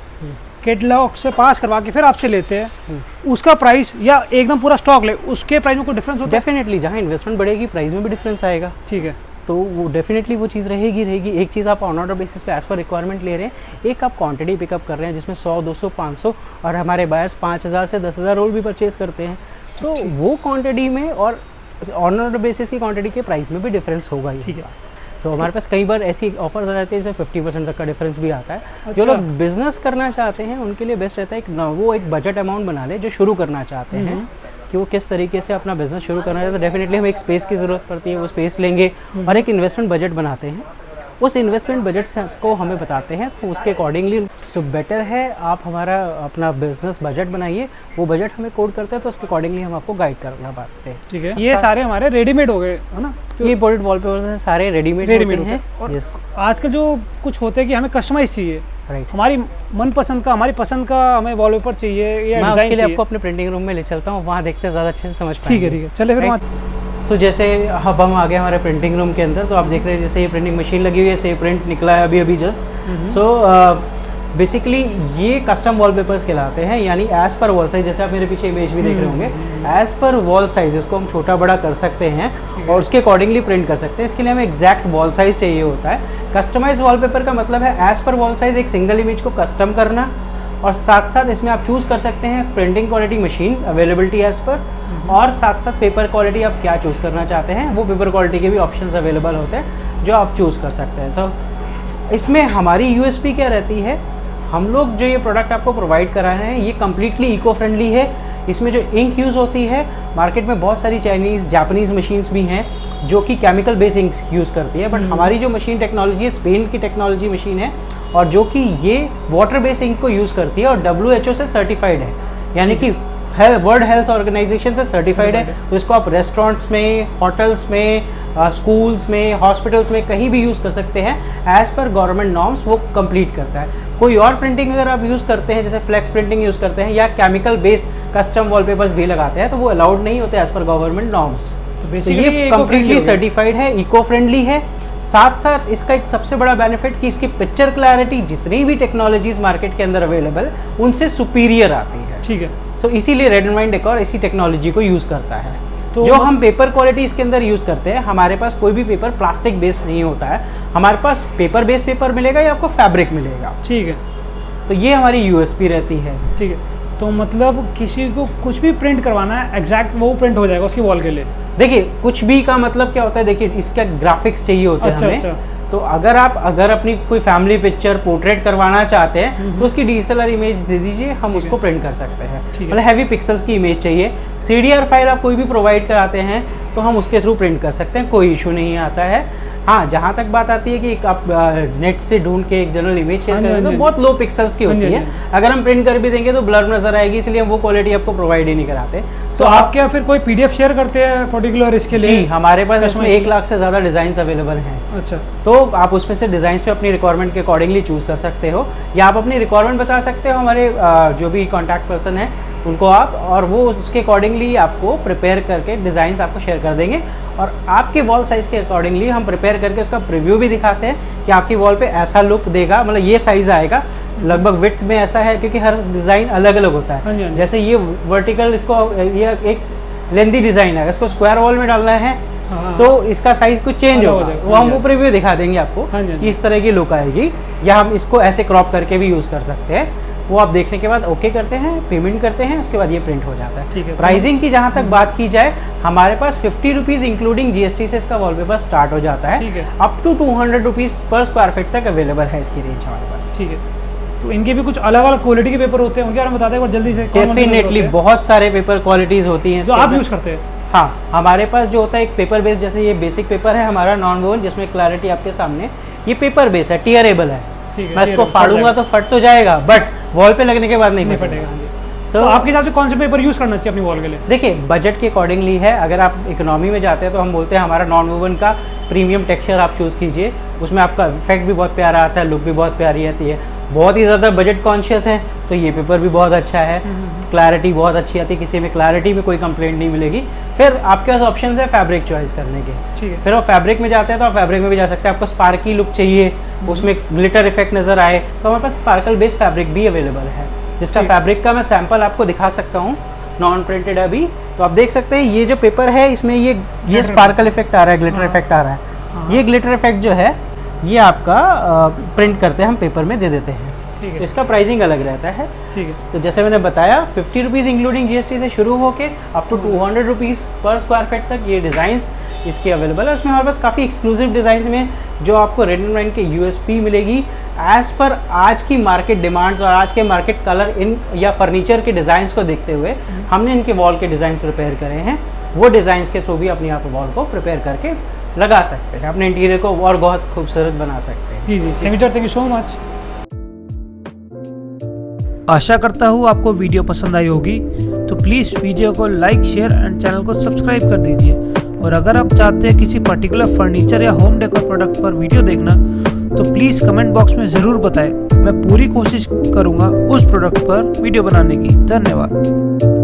Speaker 1: कैटलॉग से पास करवा के फिर आपसे लेते हैं, उसका प्राइस या एकदम पूरा स्टॉक ले, उसके प्राइस में कोई डिफरेंस होता है?
Speaker 2: डेफिनेटली, जहाँ इन्वेस्टमेंट बढ़ेगी प्राइस में भी डिफरेंस आएगा।
Speaker 1: ठीक है।
Speaker 2: तो वो डेफिनेटली वो चीज़ रहेगी। एक चीज़ आप ऑन ऑर्डर बेसिस पे एज पर रिक्वायरमेंट ले रहे हैं, एक आप क्वांटिटी पिकअप कर रहे हैं जिसमें 100, 200, 500 और हमारे बायर्स 5000 से 10,000 रोल भी परचेज करते हैं, तो वो क्वांटिटी में और ऑन ऑर्डर बेसिस की क्वांटिटी के प्राइस में भी डिफरेंस होगा ही।
Speaker 1: ठीक है।
Speaker 2: तो हमारे पास कई बार ऐसी ऑफर्स आ जाती है जिसमें 50% तक का डिफरेंस भी आता है। जो लोग बिजनेस करना चाहते हैं उनके लिए बेस्ट रहता है वो एक बजट अमाउंट बना ले, जो शुरू करना चाहते हैं कि वो किस तरीके से अपना बिजनेस शुरू करना चाहते हैं। डेफिनेटली हमें एक स्पेस की ज़रूरत पड़ती है, वो स्पेस लेंगे और एक इन्वेस्टमेंट बजट बनाते हैं, उस इन्वेस्टमेंट बजट से को हमें बताते हैं, तो उसके अकॉर्डिंगली सो बेटर है आप हमारा अपना बिजनेस बजट बनाइए, वो बजट हमें कोड करते हैं तो उसके अकॉर्डिंगली हम आपको गाइड करना पाते हैं।
Speaker 1: ठीक है। ये सारे हमारे रेडीमेड हो गए है ना?
Speaker 2: तो ये इंपोर्टेड वॉलपेपर्स हैं, सारे रेडीमेड होते हैं।
Speaker 1: और आजकल जो कुछ होते हैं कि हमें कस्टमाइज चाहिए, हमारी मनपसंद का, हमारी पसंद का हमें वॉलपेपर चाहिए या
Speaker 2: मैं उसके लिए आपको अपने प्रिंटिंग रूम में ले चलता हूँ, वहाँ देखते हैं ज़्यादा अच्छे से समझ पाएंगे।
Speaker 1: ठीक है, ठीक है, चले फिर वहाँ।
Speaker 2: तो जैसे अब हम आ गए हमारे प्रिंटिंग रूम के अंदर, तो आप देख रहे हैं जैसे ये प्रिंटिंग मशीन लगी हुई है, से प्रिंट निकला है अभी जस्ट। सो बेसिकली ये कस्टम वॉलपेपर्स कहलाते हैं, यानी एज पर वॉल साइज, जैसे आप मेरे पीछे इमेज भी देख रहे होंगे, एज पर वॉल साइज इसको हम छोटा बड़ा कर सकते हैं और उसके अकॉर्डिंगली प्रिंट कर सकते हैं। इसके लिए हमें एग्जैक्ट वॉल साइज चाहिए होता है। कस्टमाइज वॉलपेपर का मतलब है एज पर वॉल साइज एक सिंगल इमेज को कस्टम करना, और साथ साथ इसमें आप चूज़ कर सकते हैं printing quality, machine availability age पर, और साथ साथ पेपर क्वालिटी आप क्या चूज़ करना चाहते हैं, वो पेपर क्वालिटी के भी ऑप्शंस अवेलेबल होते हैं जो आप चूज़ कर सकते हैं। तो इसमें हमारी यूएसपी क्या रहती है, हम लोग जो ये प्रोडक्ट आपको प्रोवाइड करा रहे हैं ये कम्प्लीटली इको फ्रेंडली है। इसमें जो इंक यूज़ होती है, मार्केट में बहुत सारी चाइनीज़, जापानीज़ मशीन्स भी हैं जो कि केमिकल बेस इंक यूज़ करती है, बट हमारी जो मशीन टेक्नोलॉजी है स्पेन की टेक्नोलॉजी मशीन है, और जो कि ये वाटर बेस इंक को यूज़ करती है और WHO से सर्टिफाइड है, यानी कि वर्ल्ड हेल्थ ऑर्गेनाइजेशन से सर्टिफाइड है। तो इसको आप रेस्टोरेंट्स में, होटल्स में, स्कूल्स में, हॉस्पिटल्स में कहीं भी यूज़ कर सकते हैं, एज़ पर गवर्नमेंट नॉर्म्स वो कंप्लीट करता है। कोई और प्रिंटिंग अगर आप यूज़ करते हैं, जैसे फ्लेक्स प्रिंटिंग यूज़ करते हैं या केमिकल बेस्ड कस्टम वॉलपेपर्स भी लगाते हैं, तो वो अलाउड नहीं होते एज़ पर गवर्नमेंट नॉर्म्स। तो ये कंप्लीटली सर्टिफाइड है, इको फ्रेंडली है। साथ साथ इसका एक सबसे बड़ा बेनिफिट कि इसकी पिक्चर क्लैरिटी जितनी भी टेक्नोलॉजीज मार्केट के अंदर अवेलेबल उनसे सुपीरियर आती है।
Speaker 1: ठीक है।
Speaker 2: सो इसीलिए रेड एंड वाइन डेकोर इसी टेक्नोलॉजी को यूज़ करता है। तो जो हम पेपर क्वालिटी इसके अंदर यूज़ करते हैं, हमारे पास कोई भी पेपर प्लास्टिक बेस्ड नहीं होता है, हमारे पास पेपर बेस्ड पेपर मिलेगा या आपको फैब्रिक मिलेगा।
Speaker 1: ठीक है,
Speaker 2: तो ये हमारी यूएसपी रहती है।
Speaker 1: ठीक है, तो मतलब किसी को कुछ भी प्रिंट करवाना है एग्जैक्ट वो प्रिंट हो जाएगा उसकी वॉल के लिए।
Speaker 2: देखिए कुछ भी का मतलब क्या होता है, देखिए इसका ग्राफिक्स चाहिए होते हैं हमें।
Speaker 1: अच्छा।
Speaker 2: तो अगर अपनी कोई फैमिली पिक्चर पोर्ट्रेट करवाना चाहते हैं तो उसकी डीएसएलआर इमेज दे दीजिए, हम उसको प्रिंट कर सकते हैं। मतलब हैवी पिक्सल्स की इमेज चाहिए, सीडीआर फाइल आप कोई भी प्रोवाइड कराते हैं तो हम उसके थ्रू प्रिंट कर सकते हैं, कोई इशू नहीं आता है। हाँ, जहाँ तक बात आती है कि आप नेट से ढूंढ के एक जनरल इमेज शेयर करें तो बहुत लो पिक्सल्स की होती है, अगर हम प्रिंट कर भी देंगे तो ब्लर नजर आएगी, इसलिए हम वो क्वालिटी आपको प्रोवाइड ही नहीं कराते।
Speaker 1: तो आप क्या फिर कोई पीडीएफ शेयर करते हैं पर्टिकुलर इसके लिए?
Speaker 2: जी, हमारे पास इसमें 1 लाख से ज़्यादा डिज़ाइन अवेलेबल हैं।
Speaker 1: अच्छा,
Speaker 2: तो आप उसमें से डिज़ाइन पे अपनी रिक्वायरमेंट के अकॉर्डिंगली चूज़ कर सकते हो, या आप अपनी रिक्वायरमेंट बता सकते हो हमारे जो भी कॉन्टैक्ट पर्सन है उनको आप, और वो उसके अकॉर्डिंगली आपको प्रिपेयर करके डिज़ाइंस आपको शेयर कर देंगे, और आपके वॉल साइज़ के अकॉर्डिंगली हम प्रिपेयर करके उसका प्रीव्यू भी दिखाते हैं कि आपकी वॉल पे ऐसा लुक देगा, मतलब ये साइज़ आएगा, लगभग विड्थ में ऐसा है, क्योंकि हर डिज़ाइन अलग अलग होता है। जैसे ये वर्टिकल, इसको ये एक लेंथी डिज़ाइन है, इसको स्क्वायर वॉल में डालना है तो इसका साइज कुछ चेंज होगा, वो हम वो प्रीव्यू दिखा देंगे आपको कि इस तरह की लुक आएगी, या हम इसको ऐसे क्रॉप करके भी यूज़ कर सकते हैं। वो आप देखने के बाद ओके करते हैं, पेमेंट करते हैं, उसके बाद ये प्रिंट हो जाता है।
Speaker 1: ठीक है।
Speaker 2: प्राइसिंग की जहाँ तक बात की जाए, हमारे पास 50 रुपीज़ इंक्लूडिंग जीएसटी से इसका वॉलपेपर स्टार्ट हो जाता है।
Speaker 1: ठीक है।
Speaker 2: अप टू 200 रुपीज़ पर स्क्वायर फीट तक अवेलेबल है इसकी रेंज हमारे पास।
Speaker 1: ठीक है, तो इनके भी कुछ अलग अलग क्वालिटी के पेपर होते हैं, उनके बारे में बताते हैं जल्दी से।
Speaker 2: डेफिनेटली बहुत सारे पेपर क्वालिटीज़ होती हैं
Speaker 1: जो आप यूज़ करते हैं।
Speaker 2: हाँ, हमारे पास जो होता है एक पेपर बेस, जैसे ये बेसिक पेपर है हमारा नॉन वोवन, जिसमें क्लैरिटी आपके सामने, ये पेपर बेस है, टीयरेबल है। मैं इसको फाड़ूंगा तो फट तो जाएगा, बट वॉल पे लगने के बाद नहीं फटेगा।
Speaker 1: तो आपके हिसाब से कौन से पेपर यूज़ करना चाहिए अपनी वॉल के लिए?
Speaker 2: देखिए बजट के अकॉर्डिंगली है, अगर आप इकोनॉमी में जाते हैं तो हम बोलते हैं हमारा नॉन वोवन का प्रीमियम टेक्सचर आप चूज़ कीजिए, उसमें आपका इफेक्ट भी बहुत प्यारा आता है, लुक भी बहुत प्यारी आती है। बहुत ही ज़्यादा बजट कॉन्शियस है तो ये पेपर भी बहुत अच्छा है, क्लैरिटी बहुत अच्छी आती है, किसी में क्लैरिटी में कोई कंप्लेंट नहीं मिलेगी। फिर आपके पास ऑप्शन है फैब्रिक चॉइस करने के।
Speaker 1: ठीक है।
Speaker 2: फिर आप फैब्रिक में जाते हैं तो आप फैब्रिक में भी जा सकते हैं, आपको स्पार्की लुक चाहिए, उसमें ग्लिटर इफेक्ट नज़र आए, तो हमारे पास स्पार्कल बेस्ड फैब्रिक भी अवेलेबल है, जिसका फैब्रिक का मैं सैम्पल आपको दिखा सकता हूँ, नॉन प्रिंटेड अभी। तो आप देख सकते हैं ये जो पेपर है इसमें ये स्पार्कल इफेक्ट आ रहा है, ग्लिटर इफेक्ट आ रहा है। ये ग्लिटर इफेक्ट जो है ये आपका प्रिंट करते हैं हम पेपर में दे देते हैं।
Speaker 1: ठीक है।
Speaker 2: इसका प्राइसिंग अलग रहता है।
Speaker 1: ठीक है।
Speaker 2: तो जैसे मैंने बताया 50 रुपीज़ इंक्लूडिंग जीएसटी से शुरू होके अप टू 200 रुपीज़ पर स्क्वायर फीट तक ये डिज़ाइंस इसके अवेलेबल है। उसमें हमारे पास काफ़ी एक्सक्लूसिव डिज़ाइंस में जो आपको रेड एंड वाइन के यूएसपी मिलेगी एज़ पर आज की मार्केट डिमांड्स और आज के मार्केट कलर इन या फर्नीचर के डिज़ाइंस को देखते हुए हमने इनके वॉल के डिज़ाइन प्रिपेयर करे हैं। वो डिज़ाइंस के थ्रू भी अपनी आप वॉल को प्रिपेयर करके लगा सकते हैं, अपने इंटीरियर को और बहुत खूबसूरत बना सकते हैं।
Speaker 1: जी जी, थैंक यू सो मच। आशा करता हूँ आपको वीडियो पसंद आई होगी, तो प्लीज़ वीडियो को लाइक, शेयर एंड चैनल को सब्सक्राइब कर दीजिए। और अगर आप चाहते हैं किसी पर्टिकुलर फर्नीचर या होम डेकोर प्रोडक्ट पर वीडियो देखना, तो प्लीज़ कमेंट बॉक्स में ज़रूर बताएं। मैं पूरी कोशिश करूँगा उस प्रोडक्ट पर वीडियो बनाने की। धन्यवाद।